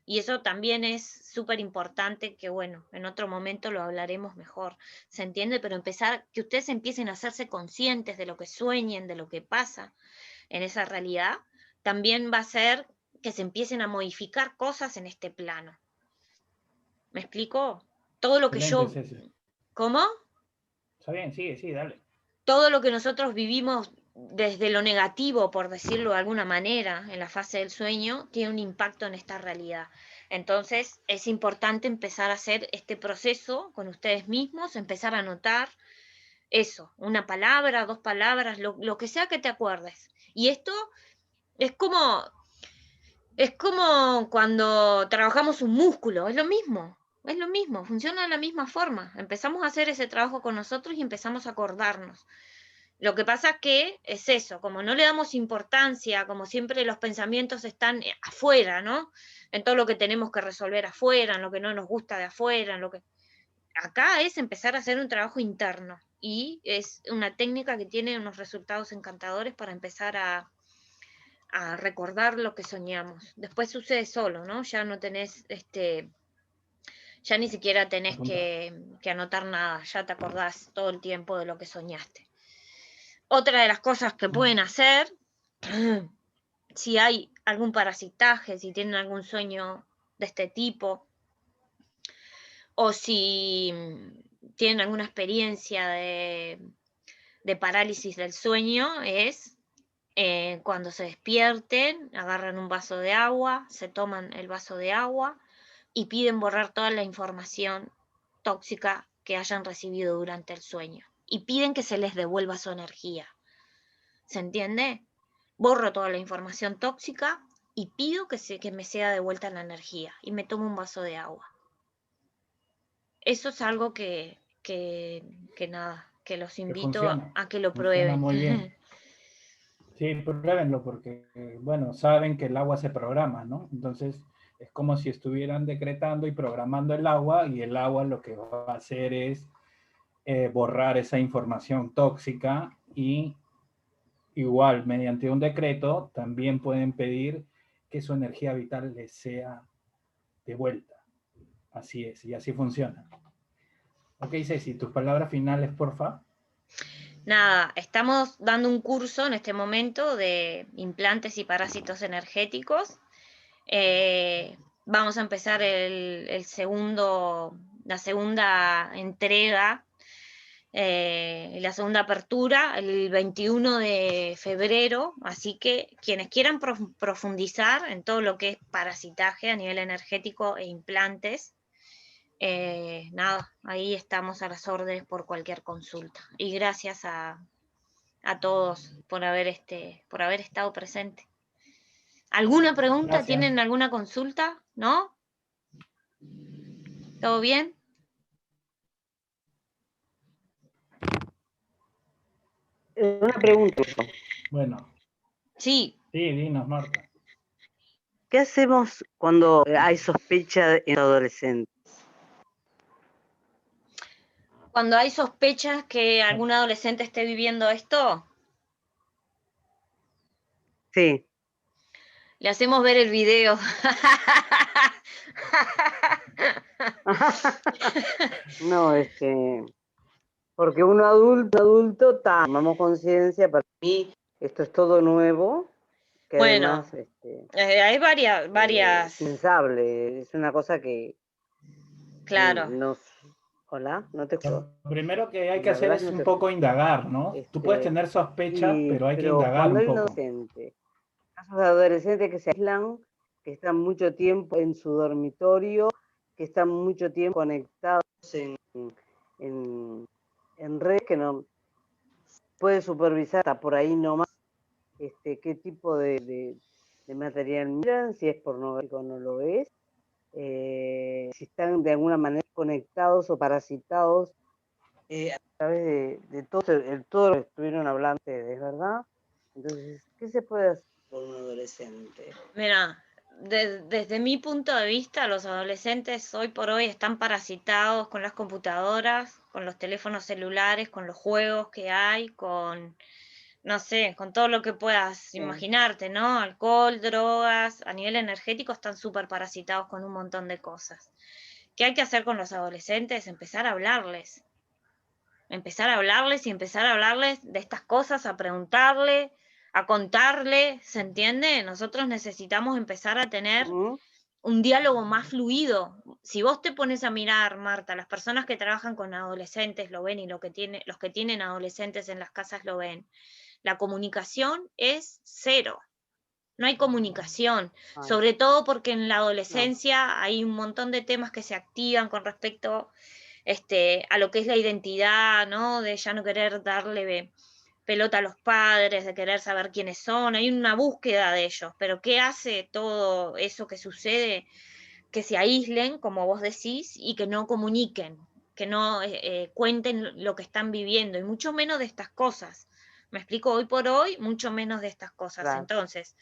Y eso también es súper importante, que bueno, en otro momento lo hablaremos mejor, ¿se entiende? Pero que ustedes empiecen a hacerse conscientes de lo que sueñen, de lo que pasa en esa realidad, también va a ser que se empiecen a modificar cosas en este plano. ¿Me explico? Todo lo que Excelente, yo... Ceci. ¿Cómo? Está bien, sigue, sí, dale. Todo lo que nosotros vivimos desde lo negativo, por decirlo de alguna manera, en la fase del sueño, tiene un impacto en esta realidad. Entonces, es importante empezar a hacer este proceso con ustedes mismos, empezar a anotar eso, una palabra, 2 palabras, lo que sea que te acuerdes. Y esto es como, es como cuando trabajamos un músculo, es lo mismo, funciona de la misma forma. Empezamos a hacer ese trabajo con nosotros y empezamos a acordarnos. Lo que pasa es que es eso, como no le damos importancia, como siempre los pensamientos están afuera, ¿no? En todo lo que tenemos que resolver afuera, en lo que no nos gusta de afuera, en lo que... Acá es empezar a hacer un trabajo interno y es una técnica que tiene unos resultados encantadores para empezar a recordar lo que soñamos. Después sucede solo, ¿no? Ya no tenés, ya ni siquiera tenés Apunta. que anotar nada, ya te acordás todo el tiempo de lo que soñaste. Otra de las cosas que pueden hacer, si hay algún parasitaje, si tienen algún sueño de este tipo, o si tienen alguna experiencia de parálisis del sueño, es cuando se despierten, agarran un vaso de agua, se toman el vaso de agua y piden borrar toda la información tóxica que hayan recibido durante el sueño. Y piden que se les devuelva su energía. ¿Se entiende? Borro toda la información tóxica y pido que me sea devuelta la energía y me tomo un vaso de agua. Eso es algo que nada, que los Que invito funciona. a que lo Funciona prueben. muy bien. Sí, pruébenlo porque, bueno, saben que el agua se programa, ¿no? Entonces, es como si estuvieran decretando y programando el agua y el agua lo que va a hacer es borrar esa información tóxica y igual, mediante un decreto, también pueden pedir que su energía vital les sea devuelta. Así es, y así funciona. Ok, Ceci, tus palabras finales, porfa. Nada, estamos dando un curso en este momento de implantes y parásitos energéticos. Vamos a empezar la segunda entrega la segunda apertura el 21 de febrero, así que quienes quieran profundizar en todo lo que es parasitaje a nivel energético e implantes, nada, ahí estamos a las órdenes por cualquier consulta. Y gracias a todos por haber estado presente. ¿Alguna pregunta? Gracias. ¿Tienen alguna consulta? ¿No? ¿Todo bien? Una pregunta. Bueno, Sí. sí, dinos, Marta. ¿Qué hacemos cuando hay sospecha en adolescentes? Cuando hay sospechas que algún adolescente esté viviendo esto, Sí. le hacemos ver el video. No, porque uno adulto, tomamos conciencia, para mí esto es todo nuevo, que Bueno, además hay varias, pensable, es una cosa que claro. Hola, no te escucho. Lo primero que hay que La hacer verdad es no un te poco escucho. indagar, ¿no? Tú puedes tener sospechas, pero hay que Pero indagar cuando un hay un poco. adolescente, casos de adolescentes que se aíslan, que están mucho tiempo en su dormitorio, que están mucho tiempo conectados en redes que no puede supervisar hasta por ahí nomás qué tipo de material miran, si es pornográfico o no lo es, si están de alguna manera conectados o parasitados a través de todo lo que estuvieron hablando ustedes, ¿verdad? Entonces, ¿qué se puede hacer por un adolescente? Mira, desde mi punto de vista, los adolescentes hoy por hoy están parasitados con las computadoras, con los teléfonos celulares, con los juegos que hay, con, no sé, con todo lo que puedas imaginarte, ¿no? Alcohol, drogas, a nivel energético están súper parasitados con un montón de cosas. ¿Qué hay que hacer con los adolescentes? Empezar a hablarles. Empezar a hablarles y empezar a hablarles de estas cosas, a preguntarle, a contarle, ¿se entiende? Nosotros necesitamos empezar a tener un diálogo más fluido. Si vos te pones a mirar, Marta, las personas que trabajan con adolescentes lo ven y los que tienen adolescentes en las casas lo ven. La comunicación es cero. No hay comunicación, sobre todo porque en la adolescencia hay un montón de temas que se activan con respecto a lo que es la identidad, ¿no? De ya no querer darle pelota a los padres, de querer saber quiénes son, hay una búsqueda de ellos, pero ¿qué hace todo eso que sucede? Que se aíslen, como vos decís, y que no comuniquen, que no cuenten lo que están viviendo, y mucho menos de estas cosas. Me explico, hoy por hoy, mucho menos de estas cosas. Claro. Entonces,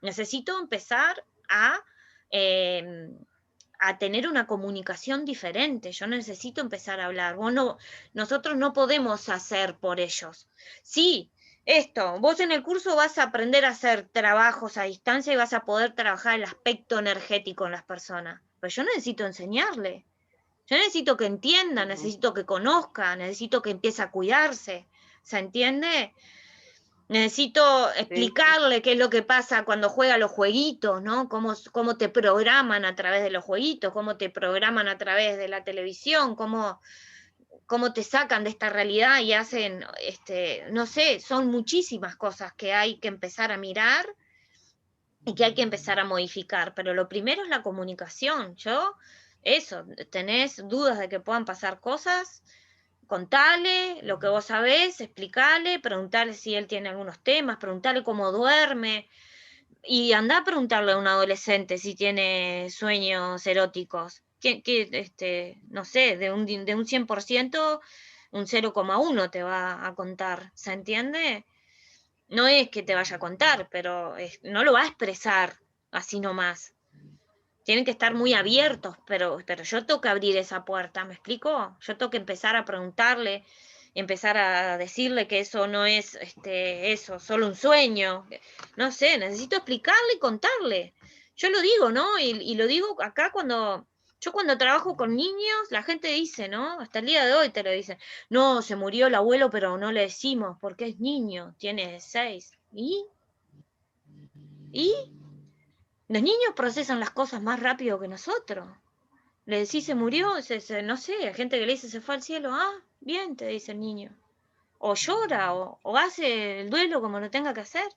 necesito empezar eh, a tener una comunicación diferente. Yo necesito empezar a hablar. Nosotros no podemos hacer por ellos. Sí, vos en el curso vas a aprender a hacer trabajos a distancia y vas a poder trabajar el aspecto energético en las personas. Pero yo necesito enseñarle. Yo necesito que entienda, necesito que conozca, necesito que empiece a cuidarse. ¿Se entiende? Necesito explicarle qué es lo que pasa cuando juega los jueguitos, ¿no? Cómo te programan a través de los jueguitos, cómo te programan a través de la televisión, cómo te sacan de esta realidad y hacen, no sé, son muchísimas cosas que hay que empezar a mirar y que hay que empezar a modificar. Pero lo primero es la comunicación. Tenés dudas de que puedan pasar cosas, contale lo que vos sabés, explicale, preguntale si él tiene algunos temas, preguntale cómo duerme, y andá a preguntarle a un adolescente si tiene sueños eróticos. No sé, de un 100%, un 0,1 te va a contar, ¿se entiende? No es que te vaya a contar, pero no lo va a expresar así nomás. Tienen que estar muy abiertos, pero yo tengo que abrir esa puerta, ¿me explico? Yo tengo que empezar a preguntarle, empezar a decirle que eso no es eso, solo un sueño. No sé, necesito explicarle y contarle. Yo lo digo, ¿no? Y lo digo acá yo cuando trabajo con niños, la gente dice, ¿no? Hasta el día de hoy te lo dicen, no, se murió el abuelo, pero no le decimos, porque es niño, tiene 6. ¿Y? Los niños procesan las cosas más rápido que nosotros. Le decís, se murió, no sé, hay gente que le dice, se fue al cielo. Ah, bien, te dice el niño. O llora, o hace el duelo como lo tenga que hacer.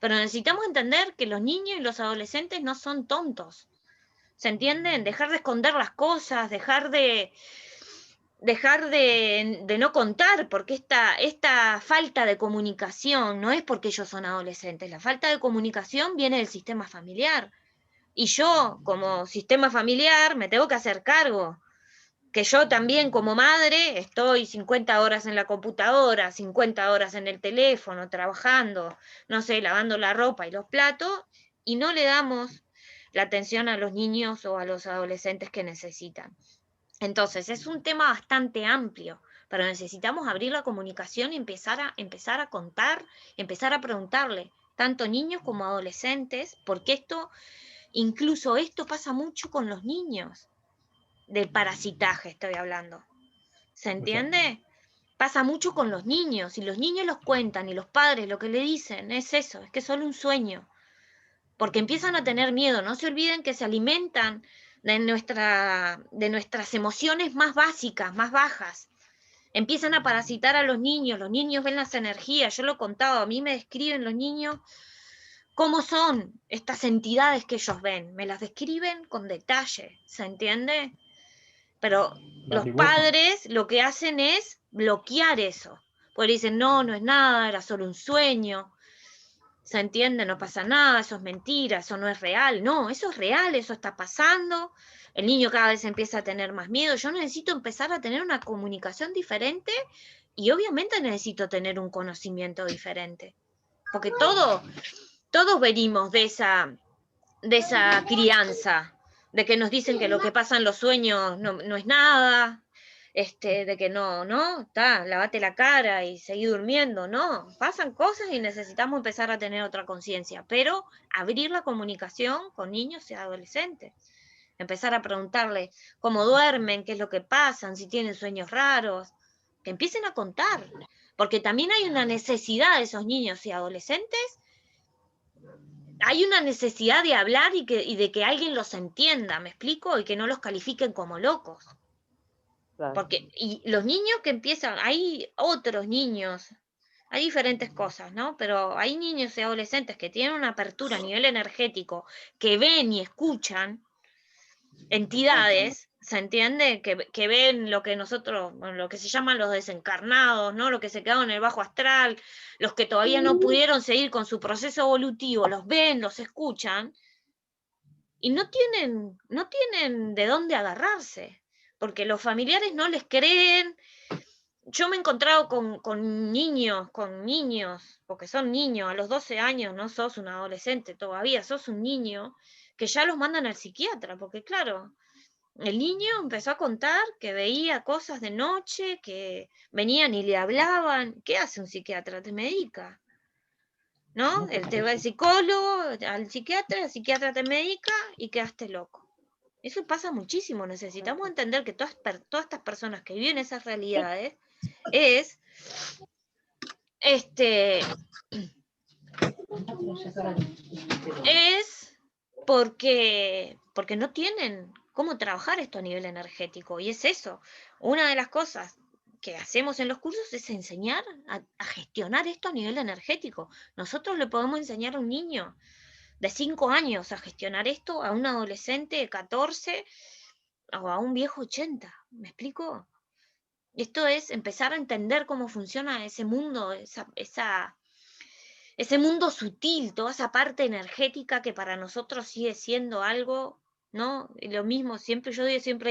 Pero necesitamos entender que los niños y los adolescentes no son tontos. ¿Se entienden? Dejar de esconder las cosas, dejar de no contar, porque esta falta de comunicación no es porque ellos son adolescentes, la falta de comunicación viene del sistema familiar. Y yo, como sistema familiar, me tengo que hacer cargo, que yo también como madre estoy 50 horas en la computadora, 50 horas en el teléfono, trabajando, no sé, lavando la ropa y los platos, y no le damos la atención a los niños o a los adolescentes que necesitan. Entonces, es un tema bastante amplio, pero necesitamos abrir la comunicación y empezar a contar, empezar a preguntarle, tanto niños como adolescentes, porque incluso esto pasa mucho con los niños, del parasitaje estoy hablando. ¿Se O sea, entiende? Pasa mucho con los niños, y los niños los cuentan, y los padres lo que le dicen es eso, es que es solo un sueño, porque empiezan a tener miedo. No se olviden que se alimentan de nuestras emociones más básicas, más bajas. Empiezan a parasitar a los niños ven las energías, yo lo he contado, a mí me describen los niños cómo son estas entidades que ellos ven, me las describen con detalle, ¿se entiende? Pero las los dibujan. padres lo que hacen es bloquear eso, porque dicen, no, no es nada, era solo un sueño. ¿Se entiende? No pasa nada, eso es mentira, eso no es real. No, eso es real, eso está pasando. El niño cada vez empieza a tener más miedo. Yo necesito empezar a tener una comunicación diferente y obviamente necesito tener un conocimiento diferente. Porque todos venimos de esa crianza, de que nos dicen que lo que pasa en los sueños no es nada, de que lavate la cara y seguí durmiendo, no, pasan cosas y necesitamos empezar a tener otra conciencia, pero abrir la comunicación con niños y adolescentes, empezar a preguntarle cómo duermen, qué es lo que pasan, si tienen sueños raros, que empiecen a contar, porque también hay una necesidad de esos niños y adolescentes, hay una necesidad de hablar y de que alguien los entienda, ¿me explico? Y que no los califiquen como locos. Claro. Porque, y los niños que empiezan, hay otros niños, hay diferentes cosas, ¿no? Pero hay niños y adolescentes que tienen una apertura a nivel energético, que ven y escuchan entidades, ¿se entiende? Que ven lo que nosotros, bueno, lo que se llaman los desencarnados, ¿no? Lo que se quedaron en el bajo astral, los que todavía no pudieron seguir con su proceso evolutivo, los ven, los escuchan, y no tienen de dónde agarrarse, porque los familiares no les creen. Yo me he encontrado con niños, porque son niños, a los 12 años no sos un adolescente todavía, sos un niño, que ya los mandan al psiquiatra, porque claro, el niño empezó a contar que veía cosas de noche, que venían y le hablaban. ¿Qué hace un psiquiatra? Te medica, ¿no? No, Él por te va al supuesto. psicólogo, al psiquiatra, el psiquiatra te medica y quedaste loco. Eso pasa muchísimo. Necesitamos entender que todas estas personas que viven esas realidades es, este, es porque no tienen cómo trabajar esto a nivel energético. Y es eso. Una de las cosas que hacemos en los cursos es enseñar a gestionar esto a nivel energético. Nosotros le podemos enseñar a un niño de 5 años a gestionar esto, a un adolescente de 14 o a un viejo 80. ¿Me explico? Esto es empezar a entender cómo funciona ese mundo, ese mundo sutil, toda esa parte energética que para nosotros sigue siendo algo, ¿no? Y lo mismo, siempre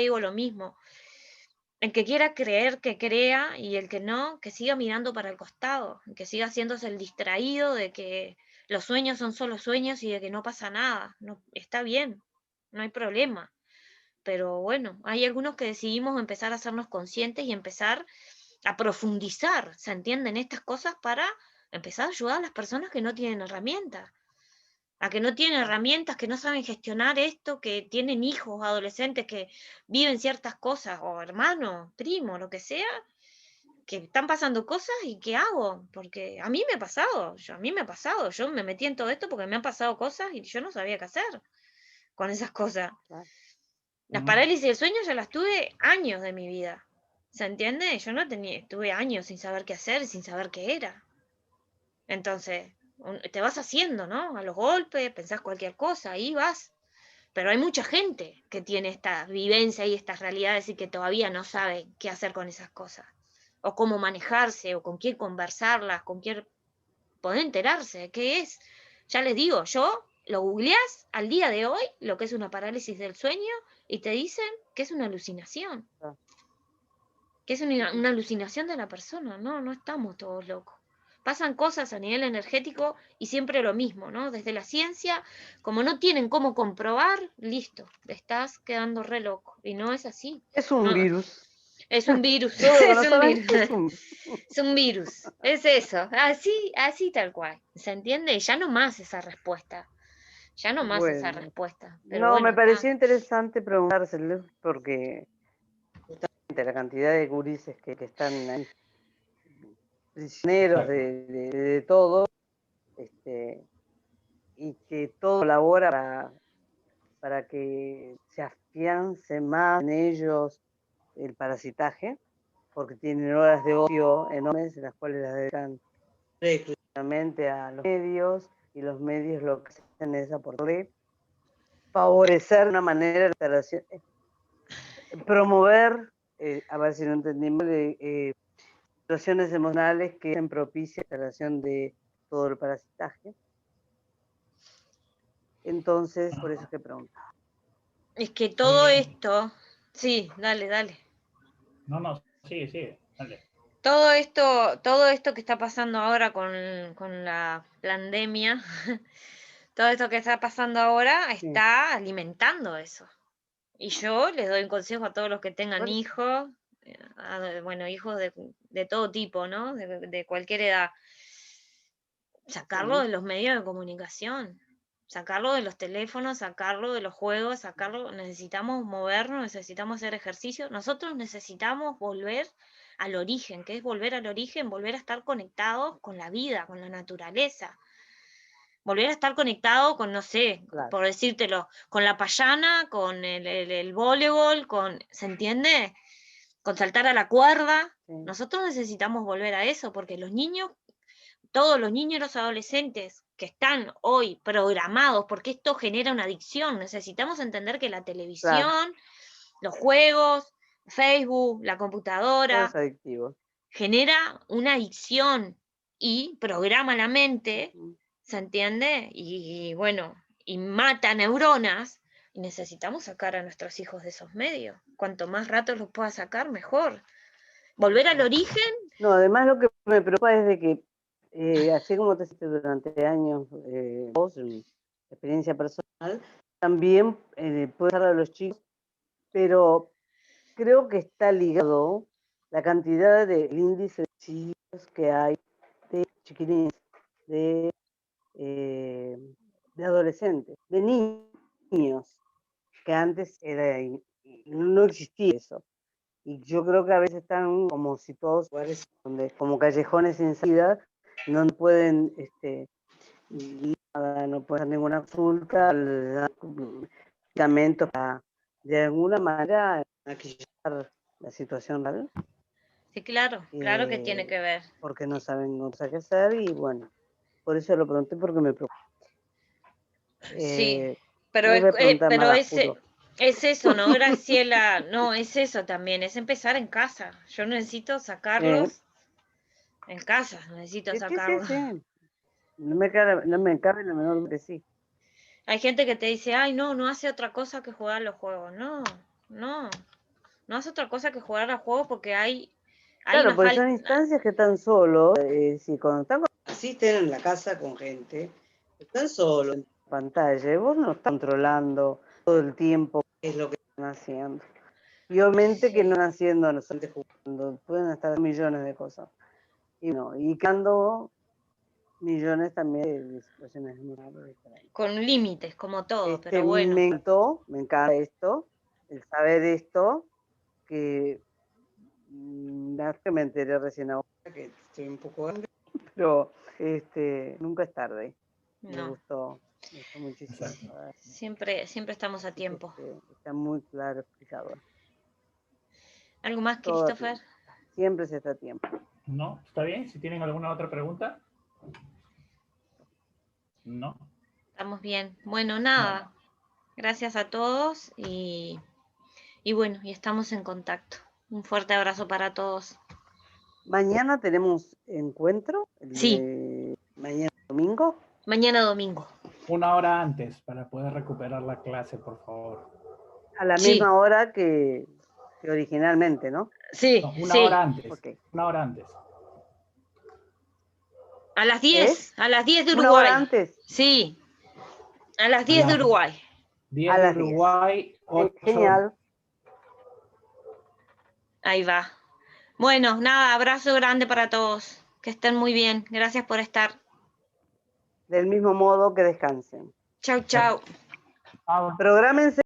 digo lo mismo. El que quiera creer, que crea, y el que no, que siga mirando para el costado, que siga haciéndose el distraído de que los sueños son solo sueños y de que no pasa nada. No, está bien, no hay problema. Pero bueno, hay algunos que decidimos empezar a hacernos conscientes y empezar a profundizar, ¿se entienden? Estas cosas para empezar a ayudar a las personas que no tienen herramientas, a que no tienen herramientas, que no saben gestionar esto, que tienen hijos, adolescentes que viven ciertas cosas, o hermanos, primos, lo que sea, que están pasando cosas y ¿qué hago? Porque a mí me ha pasado, yo me metí en todo esto porque me han pasado cosas y yo no sabía qué hacer con esas cosas. Claro. Las parálisis del sueño ya las tuve años de mi vida. ¿Se entiende? Yo no tenía, estuve años sin saber qué hacer, sin saber qué era. Entonces, te vas haciendo, ¿no? A los golpes, pensás cualquier cosa, ahí vas. Pero hay mucha gente que tiene esta vivencia y estas realidades y que todavía no sabe qué hacer con esas cosas. O cómo manejarse, o con quién conversarlas, con quién poder enterarse. ¿Qué es? Ya les digo, yo lo googleás al día de hoy, lo que es una parálisis del sueño, y te dicen que es una alucinación. Que es una alucinación de la persona, ¿no? No estamos todos locos. Pasan cosas a nivel energético y siempre lo mismo, ¿no? Desde la ciencia, como no tienen cómo comprobar, listo, te estás quedando re loco. Y no es así. Es un No, virus. es un virus, Todo lo que es no un saben virus. es un... Es un virus, es eso, así tal cual. ¿Se entiende? Ya no más esa respuesta. Ya no más esa Bueno, respuesta. Pero no, bueno, me está. pareció interesante preguntárselo porque justamente la cantidad de gurises que están ahí, prisioneros de todo, y que todo colabora para que se afiance más en ellos el parasitaje, porque tienen horas de ocio enormes en las cuales las dedican exclusivamente a los medios, y los medios lo que hacen es aportarle, favorecer de una manera la instalación, promover, a ver si no entendimos, situaciones emocionales que hacen propicia la instalación de todo el parasitaje. Entonces, por eso que preguntaba. Es que todo esto. Sí, dale, dale. No, sigue, dale. Todo esto que está pasando ahora con la pandemia, todo esto que está pasando ahora está alimentando eso. Y yo les doy un consejo a todos los que tengan hijos, bueno, hijos de todo tipo, ¿no? De cualquier edad. Sacarlo de los medios de comunicación, sacarlo de los teléfonos, sacarlo de los juegos, sacarlo. Necesitamos movernos, necesitamos hacer ejercicio. Nosotros necesitamos volver al origen, que es volver al origen, volver a estar conectados con la vida, con la naturaleza. Volver a estar conectado con, no sé, por decírtelo, con la payana, con el voleibol, ¿se entiende? Con saltar a la cuerda. Nosotros necesitamos volver a eso, porque los niños, todos los niños y los adolescentes que están hoy programados, porque esto genera una adicción, necesitamos entender que la televisión, los juegos, Facebook, la computadora, genera una adicción y programa la mente, ¿se entiende? Y bueno, y mata neuronas, y necesitamos sacar a nuestros hijos de esos medios. Cuanto más rato los pueda sacar, mejor. Volver al origen. No, además lo que me preocupa es de que, así como te hiciste durante años, vos, en experiencia personal, también puede ser a los chicos, pero creo que está ligado la cantidad del índice de chicos que hay, de chiquilines, de adolescentes, de niños, que antes no existía eso. Y yo creo que a veces están como si todos donde, como callejones sin salida, no pueden, nada, no pueden hacer ninguna consulta, medicamentos para de alguna manera maquillar la situación real. Sí, claro que tiene que ver. Porque no saben qué hacer, y bueno, por eso lo pregunté, porque me preocupa. Sí, pero, pero es eso, ¿no, Graciela? No, es eso también, es empezar en casa. Yo necesito sacarlos en casa, necesito sacarlos. Sí. No me cabe la menor duda que sí. Hay gente que te dice, ay, no hace otra cosa que jugar a los juegos. No hace otra cosa que jugar a los juegos, porque hay claro, porque son instancias que están solos, si cuando están asisten en la casa con gente, están solos en pantalla, y vos no estás controlando todo el tiempo qué es lo que están haciendo. Y obviamente que no están haciendo, no están jugando, pueden estar millones de cosas. Y no, y creando millones también de situaciones con límites, como todo, pero bueno. Me encanta esto, el saber esto, que me enteré recién ahora, que estoy un poco grande, pero nunca es tarde. Me gustó. Muchísimas Exacto. gracias. Siempre estamos a tiempo. Está muy claro explicado. ¿Algo más, Todo a Christopher? tiempo. Siempre se está a tiempo. ¿No? ¿Está bien? Si tienen alguna otra pregunta. No. Estamos bien. Bueno, nada. Bueno, Gracias a todos y bueno, y estamos en contacto. Un fuerte abrazo para todos. Mañana tenemos encuentro, el Sí. de mañana domingo. Mañana domingo. 1 hora antes para poder recuperar la clase, por favor. A la Sí. misma hora que originalmente, ¿no? Sí, No, 1 sí. hora antes. Ok. 1 hora antes. A las 10, ¿Es? a las 10 de 1 hora Uruguay. antes. Sí, a las 10 de las Uruguay. 10 A de las 10. Uruguay, 8. Genial. Ahí va. Bueno, nada, abrazo grande para todos. Que estén muy bien. Gracias por estar. Del mismo modo que descansen. Chau, chau. Ah, Prográmense